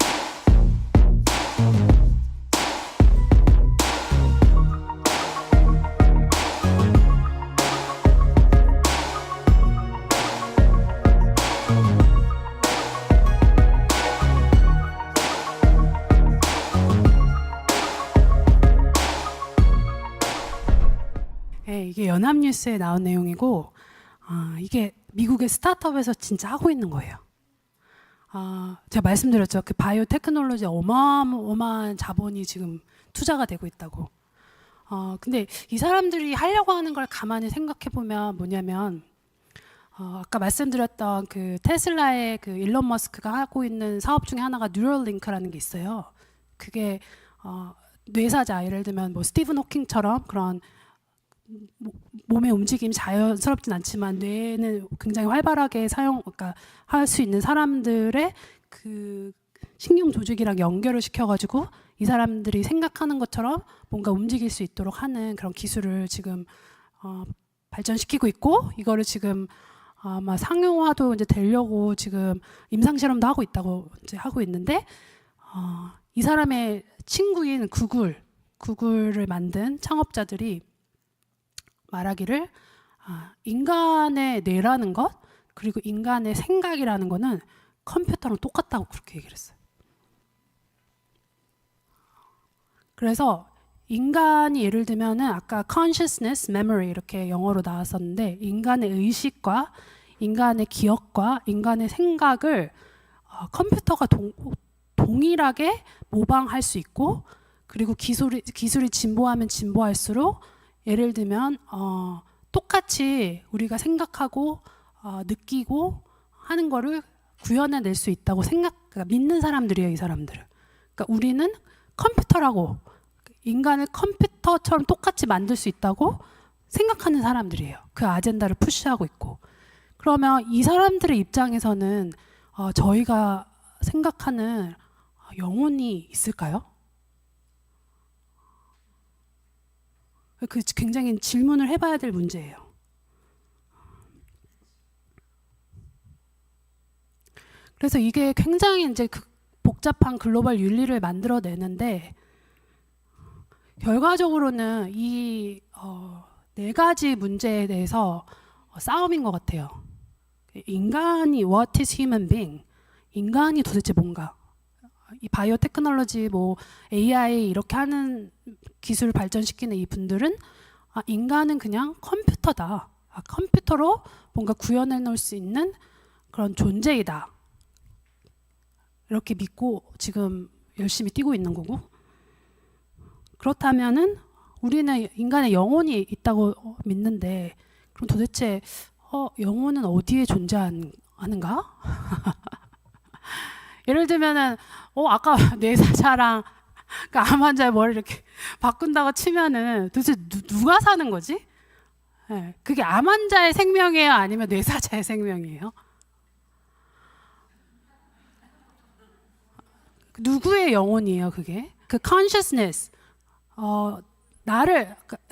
[SPEAKER 2] 네, 이게 연합뉴스에 나온 내용이고, 이게 미국의 스타트업에서 진짜 하고 있는 거예요. 제가 말씀드렸죠. 그 바이오 테크놀로지 어마어마한 자본이 지금 투자가 되고 있다고. 근데 이 사람들이 하려고 하는 걸 가만히 생각해 보면 뭐냐면, 아까 말씀드렸던 그 테슬라의 그 일론 머스크가 하고 있는 사업 중에 하나가 뉴럴링크라는 게 있어요. 그게 뇌사자, 예를 들면 뭐 스티븐 호킹처럼 그런 몸의 움직임이 자연스럽진 않지만 뇌는 굉장히 활발하게 그러니까 할 수 있는 사람들의 그 신경 조직이랑 연결을 시켜가지고 이 사람들이 생각하는 것처럼 뭔가 움직일 수 있도록 하는 그런 기술을 지금 발전시키고 있고, 이거를 지금 아마 상용화도 이제 되려고 지금 임상 실험도 하고 있다고 이제 하고 있는데, 이 사람의 친구인 구글을 만든 창업자들이 말하기를 인간의 뇌라는 것, 그리고 인간의 생각이라는 거는 컴퓨터랑 똑같다고 그렇게 얘기를 했어요. 그래서 인간이 예를 들면은 아까 consciousness, memory 이렇게 영어로 나왔었는데, 인간의 의식과 인간의 기억과 인간의 생각을 컴퓨터가 동일하게 모방할 수 있고, 그리고 기술이 진보하면 진보할수록 예를 들면 똑같이 우리가 생각하고 느끼고 하는 거를 구현해낼 수 있다고 그러니까 믿는 사람들이에요, 이 사람들은. 그러니까 우리는 컴퓨터라고, 인간을 컴퓨터처럼 똑같이 만들 수 있다고 생각하는 사람들이에요. 그 아젠다를 푸시하고 있고. 그러면 이 사람들의 입장에서는 저희가 생각하는 영혼이 있을까요? 그 굉장히 질문을 해봐야 될 문제예요. 그래서 이게 굉장히 이제 복잡한 글로벌 윤리를 만들어내는데, 결과적으로는 이 네 가지 문제에 대해서 싸움인 것 같아요. 인간이 what is human being? 인간이 도대체 뭔가? 이 바이오 테크놀로지, 뭐 AI 이렇게 하는 기술을 발전시키는 이 분들은 인간은 그냥 컴퓨터다. 컴퓨터로 뭔가 구현해 놓을 수 있는 그런 존재이다. 이렇게 믿고 지금 열심히 뛰고 있는 거고, 그렇다면은 우리는 인간의 영혼이 있다고 믿는데, 그럼 도대체 영혼은 어디에 존재하는가? 예를 들면은 아까 뇌사자랑 그 암 환자의 머리를 이렇게 바꾼다고 치면은 도대체 누가 사는 거지? 네, 그게 암 환자의 생명이에요? 아니면 뇌사자의 생명이에요? 누구의 영혼이에요, 그게? 그 consciousness,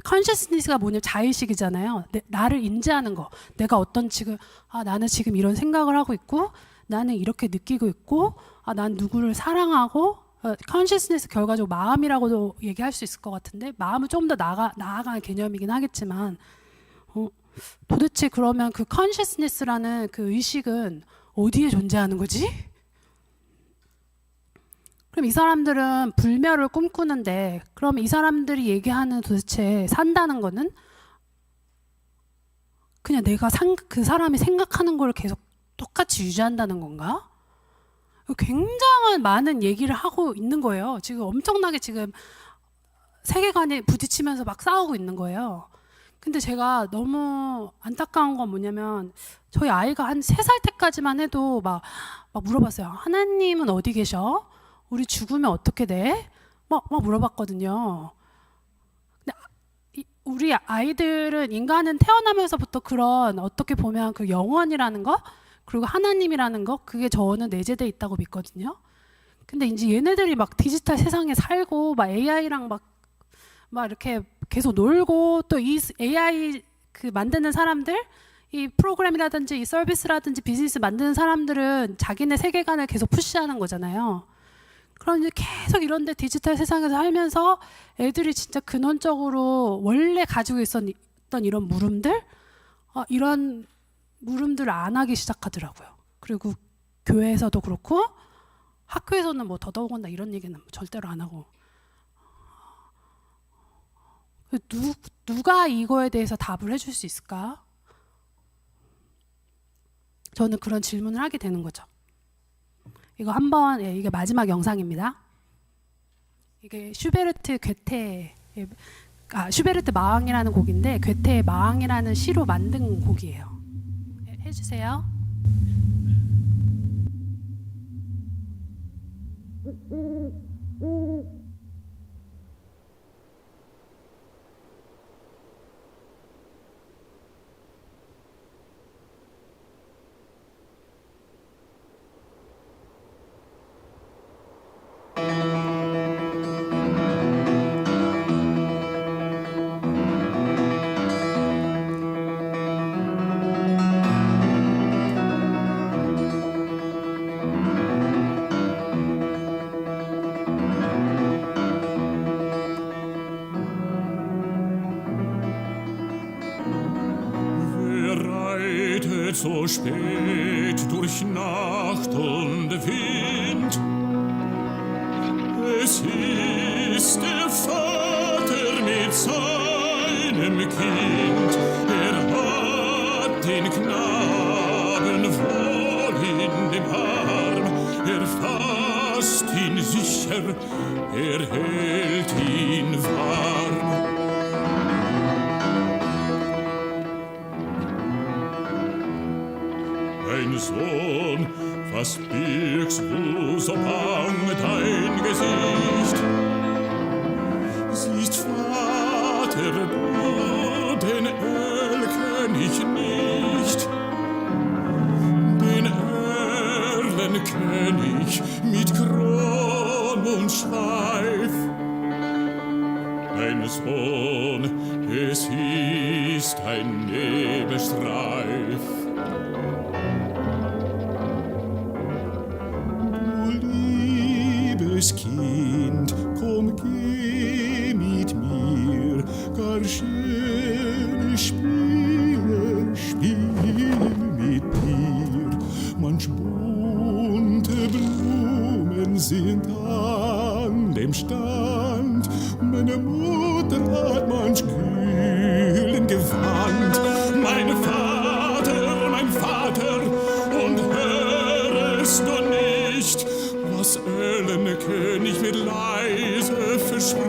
[SPEAKER 2] consciousness가 뭐냐면 자의식이잖아요. 나를 인지하는 거. 내가 나는 지금 이런 생각을 하고 있고, 나는 이렇게 느끼고 있고, 난 누구를 사랑하고, consciousness 결과적으로 마음이라고도 얘기할 수 있을 것 같은데, 마음은 좀 더 나아간 개념이긴 하겠지만, 도대체 그러면 그 consciousness라는 그 의식은 어디에 존재하는 거지? 그럼 이 사람들은 불멸을 꿈꾸는데, 그럼 이 사람들이 얘기하는 도대체 산다는 거는 그냥 내가 그 사람이 생각하는 걸 계속 똑같이 유지한다는 건가? 굉장한 많은 얘기를 하고 있는 거예요. 지금 엄청나게 지금 세계관에 부딪히면서 막 싸우고 있는 거예요. 근데 제가 너무 안타까운 건 뭐냐면 저희 아이가 한 3살 때까지만 해도 막 물어봤어요. 하나님은 어디 계셔? 우리 죽으면 어떻게 돼? 막 물어봤거든요. 근데 우리 아이들은 인간은 태어나면서부터 그런 어떻게 보면 그 영원이라는 거 그리고 하나님이라는 거 그게 저는 내재돼 있다고 믿거든요. 근데 이제 얘네들이 막 디지털 세상에 살고 막 AI랑 막 이렇게 계속 놀고 또 이 AI 그 만드는 사람들 이 프로그램이라든지 이 서비스라든지 비즈니스 만드는 사람들은 자기네 세계관을 계속 푸시하는 거잖아요. 그럼 이제 계속 이런데 디지털 세상에서 살면서 애들이 진짜 근원적으로 원래 가지고 있었던 이런 물음들 이런 물음들을 안 하기 시작하더라고요. 그리고 교회에서도 그렇고 학교에서는 뭐 더더군다나 이런 얘기는 절대로 안 하고 누가 이거에 대해서 답을 해줄 수 있을까? 저는 그런 질문을 하게 되는 거죠. 이거 한번 이게 마지막 영상입니다. 이게 슈베르트 마왕이라는 곡인데 괴테의 마왕이라는 시로 만든 곡이에요. 해주세요.
[SPEAKER 8] So spät durch Nacht und Wind. Es ist der Vater mit seinem Kind. Hat den Knaben wohl in dem Arm. Fasst ihn sicher, hält ihn warm. Mein Sohn, was birgst du so bang dein Gesicht? Siehst, Vater, du den Erlkönig nicht, den Erlenkönig mit Kron und Schweif. Mein Sohn, es ist ein Nebelstreif. Kind, komm, geh mit mir, gar schöne Spiele, spiel mit mir. Manch bunte Blumen sind an dem Stand, meine Mutter hat manch kühlen Gewand. Mein Vater, und hörest du nicht, was Erlenkönig mit leise verspricht?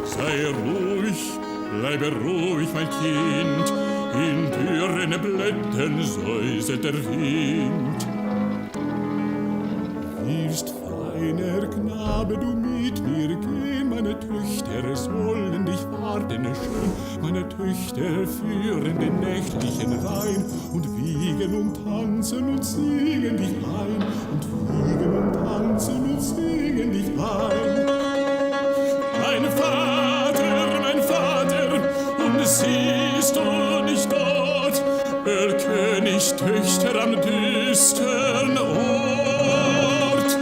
[SPEAKER 8] Sei ruhig, bleibe ruhig, ich mein Kind, in dürren Blättern säuselt der Wind. Wirst feiner Knabe du mit mir gehen, meine Töchter sollen dich warten schön, meine Töchter führen den nächtlichen Wein und wiegen und tanzen und singen dich ein, und wiegen und tanzen und singen dich ein. Mein Vater, und siehst du nicht dort, Königstöchter am düstern Ort?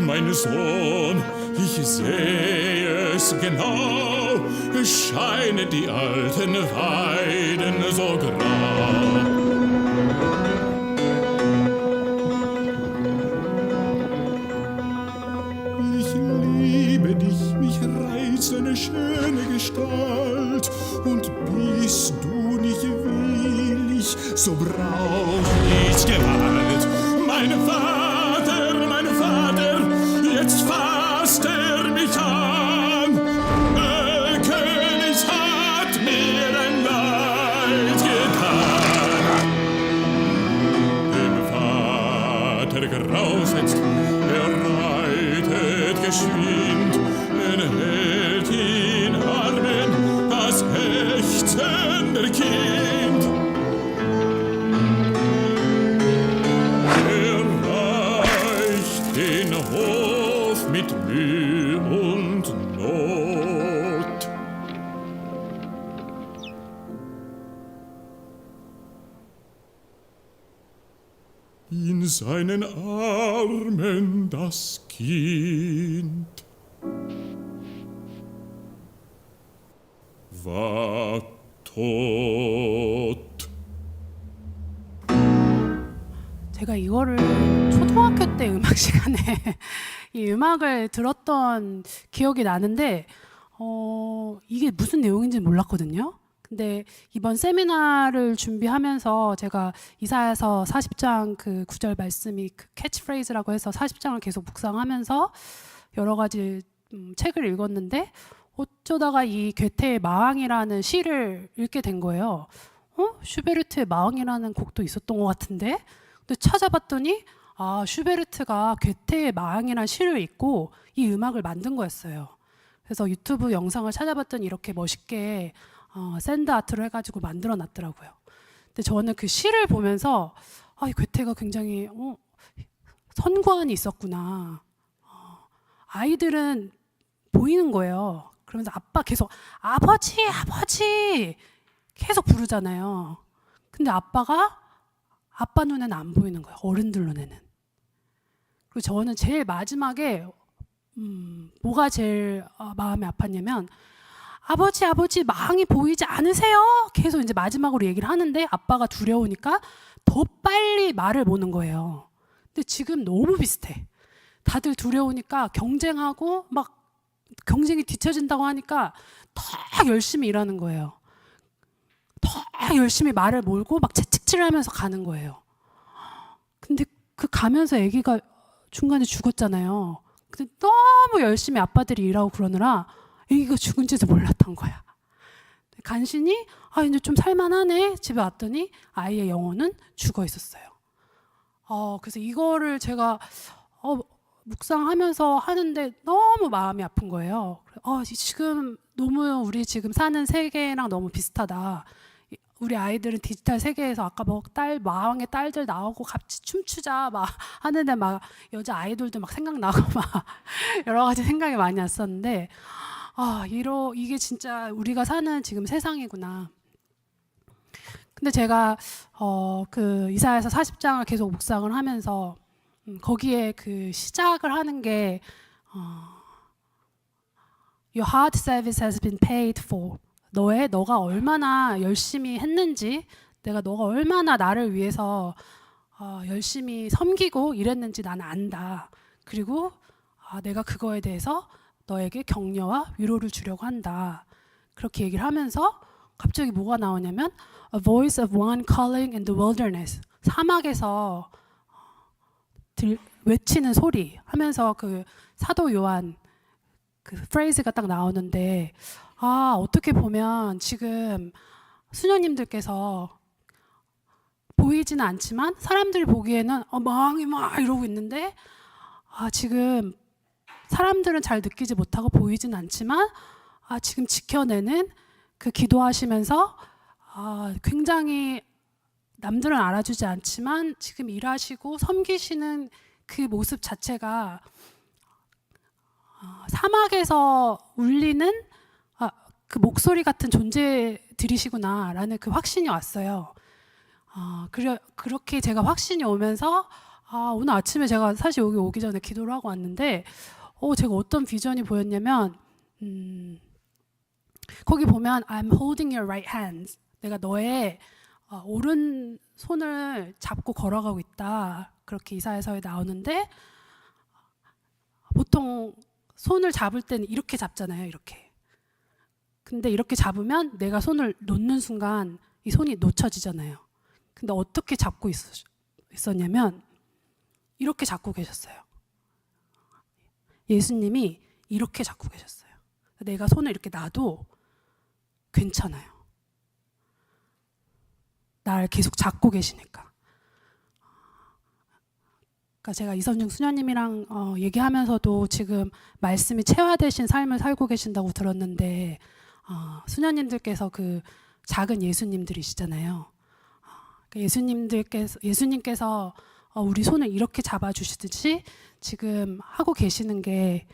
[SPEAKER 8] Mein Sohn, ich sehe es genau, scheinen die alten Weiden so grau. Ich liebe dich, mich reizt deine schöne Gestalt, und bist du nicht willig, so brauch ich Gewalt. Mein Vater, jetzt fasst mich an. Der König hat mir ein Leid getan. Dem Vater grausetzt, reitet geschwind, hält in Armen das ächzende Kind. Erreicht den Hof mit Mühe und Not. In seinen Armen das Kind war tot.
[SPEAKER 2] 제가 이거를 초등학교 때 음악 시간에 이 음악을 들었던 기억이 나는데 이게 무슨 내용인지 몰랐거든요. 근데 이번 세미나를 준비하면서 제가 이사야서 40장 그 9절 말씀이 그 캐치프레이즈라고 해서 40장을 계속 묵상하면서 여러 가지 책을 읽었는데 어쩌다가 이 괴테의 마왕이라는 시를 읽게 된 거예요. 슈베르트의 마왕이라는 곡도 있었던 것 같은데, 근데 찾아봤더니 슈베르트가 괴테의 마왕이라는 시를 읽고 이 음악을 만든 거였어요. 그래서 유튜브 영상을 찾아봤더니 이렇게 멋있게 샌드 아트로 해가지고 만들어 놨더라고요. 근데 저는 그 시를 보면서 이 괴테가 굉장히 선관이 있었구나. 아이들은 보이는 거예요. 그러면서 계속 아버지 계속 부르잖아요. 근데 아빠 눈에는 안 보이는 거예요. 어른들 눈에는. 그리고 저는 제일 마지막에 뭐가 제일 마음이 아팠냐면 아버지 마왕이 보이지 않으세요? 계속 이제 마지막으로 얘기를 하는데 아빠가 두려우니까 더 빨리 말을 모는 거예요. 근데 지금 너무 비슷해. 다들 두려우니까 경쟁하고 막 경쟁이 뒤처진다고 하니까 더 열심히 일하는 거예요. 더 열심히 말을 몰고 막 채찍질을 하면서 가는 거예요. 근데 그 가면서 아기가 중간에 죽었잖아요. 근데 너무 열심히 아빠들이 일하고 그러느라 아기가 죽은지도 몰랐던 거야. 간신히 이제 좀 살만하네 집에 왔더니 아이의 영혼은 죽어 있었어요. 그래서 이거를 제가 묵상하면서 하는데 너무 마음이 아픈 거예요. 지금 너무 우리 지금 사는 세계랑 너무 비슷하다. 우리 아이들은 디지털 세계에서 아까 마왕의 딸들 나오고 같이 춤추자 막 하는데 막 여자 아이돌도 막 생각나고 막 여러 가지 생각이 많이 났었는데 이게 진짜 우리가 사는 지금 세상이구나. 근데 제가 그 이사야서 40장을 계속 묵상을 하면서 거기에 그 시작을 하는 게 Your hard service has been paid for. 너가 얼마나 열심히 했는지, 너가 얼마나 나를 위해서 열심히 섬기고 일했는지 나는 안다. 그리고 내가 그거에 대해서 너에게 격려와 위로를 주려고 한다. 그렇게 얘기를 하면서 갑자기 뭐가 나오냐면 A voice of one calling in the wilderness. 사막에서 외치는 소리 하면서 그 사도 요한 그 프레이즈가 딱 나오는데 어떻게 보면 지금 수녀님들께서 보이지는 않지만 사람들이 보기에는 망이 막 이러고 있는데 지금 사람들은 잘 느끼지 못하고 보이지는 않지만 지금 지켜내는 그 기도하시면서 굉장히 남들은 알아주지 않지만 지금 일하시고 섬기시는 그 모습 자체가 사막에서 울리는 그 목소리 같은 존재들이시구나라는 그 확신이 왔어요. 그렇게 제가 확신이 오면서 오늘 아침에 제가 사실 여기 오기 전에 기도를 하고 왔는데 제가 어떤 비전이 보였냐면 거기 보면 I'm holding your right hand. 내가 너의 오른 손을 잡고 걸어가고 있다. 그렇게 이사야서에 나오는데 보통 손을 잡을 때는 이렇게 잡잖아요. 이렇게. 근데 이렇게 잡으면 내가 손을 놓는 순간 이 손이 놓쳐지잖아요. 근데 어떻게 잡고 있었냐면 이렇게 잡고 계셨어요. 예수님이 이렇게 잡고 계셨어요. 내가 손을 이렇게 놔도 괜찮아요. 날 계속 잡고 계시니까. 그러니까 제가 이선중 수녀님이랑 얘기하면서도 지금 말씀이 체화되신 삶을 살고 계신다고 들었는데 수녀님들께서 그 작은 예수님들이시잖아요. 예수님께서 우리 손을 이렇게 잡아주시듯이 지금 하고 계시는 게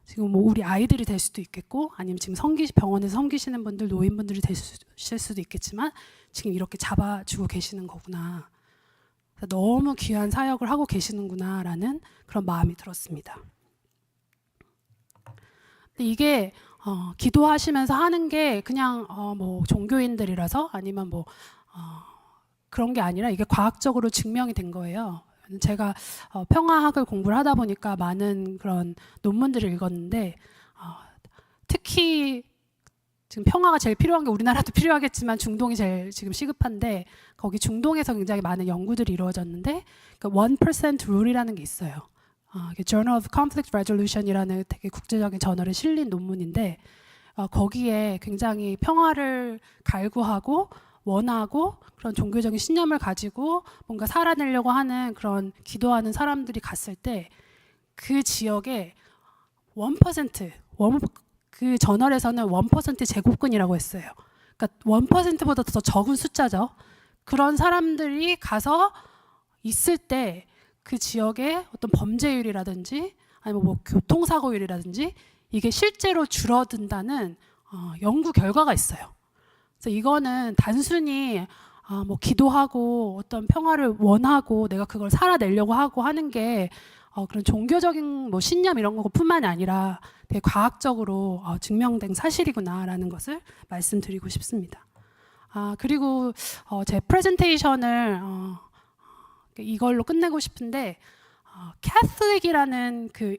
[SPEAKER 2] 지금 뭐 우리 아이들이 될 수도 있겠고 아니면 지금 병원에서 섬기시는 분들 노인분들이 되실 수도 있겠지만 지금 이렇게 잡아주고 계시는 거구나. 너무 귀한 사역을 하고 계시는구나라는 그런 마음이 들었습니다. 근데 이게 기도하시면서 하는 게 그냥 뭐 종교인들이라서 아니면 뭐 그런 게 아니라 이게 과학적으로 증명이 된 거예요. 제가 평화학을 공부를 하다 보니까 많은 그런 논문들을 읽었는데 특히 지금 평화가 제일 필요한 게 우리나라도 필요하겠지만 중동이 제일 지금 시급한데 거기 중동에서 굉장히 많은 연구들이 이루어졌는데 그 1% 룰이라는 게 있어요. Journal of Conflict Resolution이라는 되게 국제적인 저널에 실린 논문인데 거기에 굉장히 평화를 갈구하고 원하고 그런 종교적인 신념을 가지고 뭔가 살아내려고 하는 그런 기도하는 사람들이 갔을 때 그 지역에 1% 그 저널에서는 1% 제곱근이라고 했어요. 그러니까 1%보다 더 적은 숫자죠. 그런 사람들이 가서 있을 때 그 지역의 어떤 범죄율이라든지 아니면 뭐 교통사고율이라든지 이게 실제로 줄어든다는 연구 결과가 있어요. 그래서 이거는 단순히 뭐 기도하고 어떤 평화를 원하고 내가 그걸 살아내려고 하고 하는 게 그런 종교적인 뭐 신념 이런 것뿐만이 아니라 되게 과학적으로 증명된 사실이구나라는 것을 말씀드리고 싶습니다. 그리고 제 프레젠테이션을 이걸로 끝내고 싶은데 Catholic이라는 그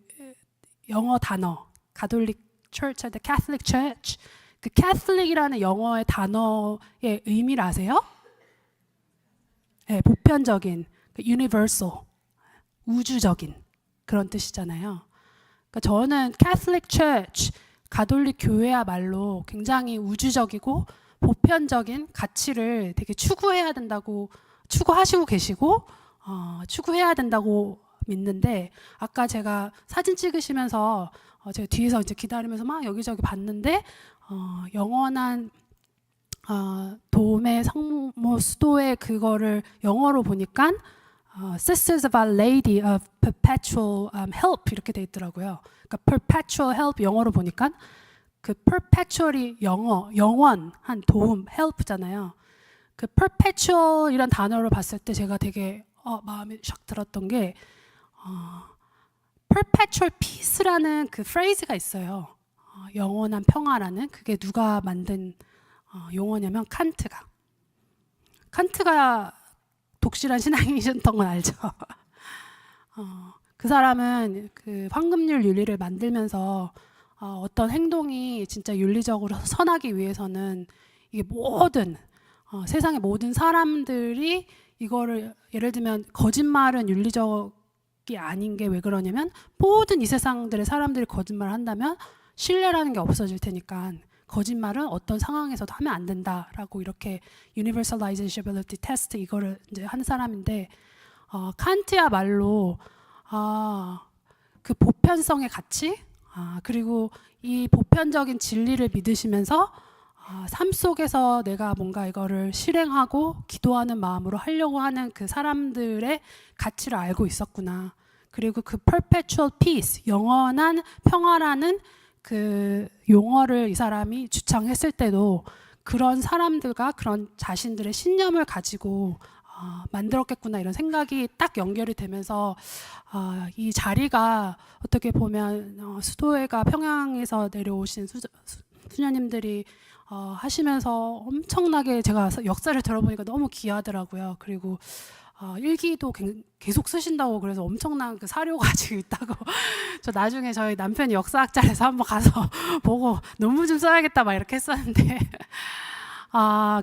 [SPEAKER 2] 영어 단어 가톨릭 Church, the Catholic Church 그 Catholic이라는 영어의 단어의 의미를 아세요? 네, 보편적인, universal, 우주적인 그런 뜻이잖아요. 그러니까 저는 Catholic Church, 가톨릭 교회야말로 굉장히 우주적이고 보편적인 가치를 되게 추구해야 된다고 추구하시고 계시고 추구해야 된다고 믿는데 아까 제가 사진 찍으시면서 제가 뒤에서 이제 기다리면서 막 여기저기 봤는데 영원한 도움의 성모 수도의 그거를 영어로 보니까 Sisters of Our Lady of Perpetual Help 이렇게 돼 있더라고요. 그러니까 Perpetual Help 영어로 보니까 그 Perpetual이 영원한 도움, help잖아요. 그 Perpetual이란 단어를 봤을 때 제가 되게 마음이 샥 들었던 게 Perpetual Peace라는 그 프레이즈가 있어요. 영원한 평화라는 그게 누가 만든 용어냐면 칸트가 독실한 신앙이셨던 건 알죠. 그 사람은 그 황금률 윤리를 만들면서 어떤 행동이 진짜 윤리적으로 선하기 위해서는 이게 세상의 모든 사람들이 이거를 예를 들면 거짓말은 윤리적 아닌 게 왜 그러냐면 모든 이 세상들의 사람들이 거짓말을 한다면 신뢰라는 게 없어질 테니까 거짓말은 어떤 상황에서도 하면 안 된다라고 이렇게 Universalizability Test 이거를 이제 한 사람인데 칸트야말로 그 보편성의 가치 그리고 이 보편적인 진리를 믿으시면서 삶 속에서 내가 뭔가 이거를 실행하고 기도하는 마음으로 하려고 하는 그 사람들의 가치를 알고 있었구나. 그리고 그 perpetual peace, 영원한 평화라는 그 용어를 이 사람이 주창했을 때도 그런 사람들과 그런 자신들의 신념을 가지고 만들었겠구나 이런 생각이 딱 연결이 되면서 이 자리가 어떻게 보면 수도회가 평양에서 내려오신 수녀님들이 하시면서 엄청나게 제가 역사를 들어보니까 너무 귀하더라고요. 그리고 일기도 계속 쓰신다고 그래서 엄청난 그 사료가 지금 있다고 저 나중에 저희 남편이 역사학자라서 한번 가서 보고 논문 좀 써야겠다 막 이렇게 했었는데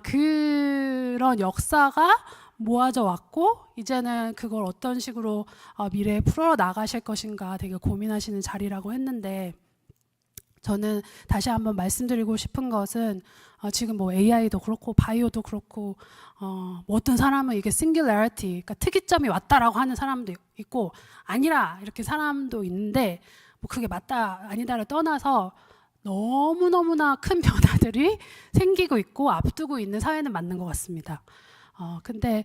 [SPEAKER 2] 그런 역사가 모아져 왔고 이제는 그걸 어떤 식으로 미래에 풀어 나가실 것인가 되게 고민하시는 자리라고 했는데 저는 다시 한번 말씀드리고 싶은 것은 지금 뭐 AI도 그렇고 바이오도 그렇고 뭐 어떤 사람은 이게 singularity, 그러니까 특이점이 왔다라고 하는 사람도 있고 아니라 이렇게 사람도 있는데 뭐 그게 맞다 아니다를 떠나서 너무너무나 큰 변화들이 생기고 있고 앞두고 있는 사회는 맞는 것 같습니다. 근데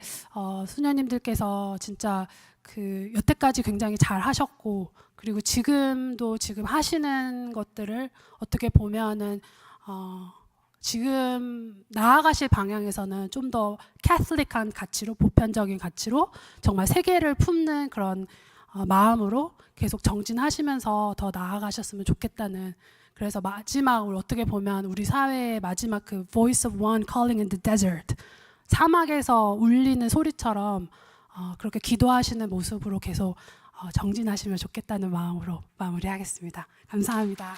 [SPEAKER 2] 수녀님들께서 진짜 그 여태까지 굉장히 잘 하셨고 그리고 지금도 지금 하시는 것들을 어떻게 보면은 지금 나아가실 방향에서는 좀 더 캐톨릭한 가치로 보편적인 가치로 정말 세계를 품는 그런 마음으로 계속 정진하시면서 더 나아가셨으면 좋겠다는 그래서 마지막으로 어떻게 보면 우리 사회의 마지막 그 voice of one calling in the desert 사막에서 울리는 소리처럼 그렇게 기도하시는 모습으로 계속 정진하시면 좋겠다는 마음으로 마무리하겠습니다. 감사합니다.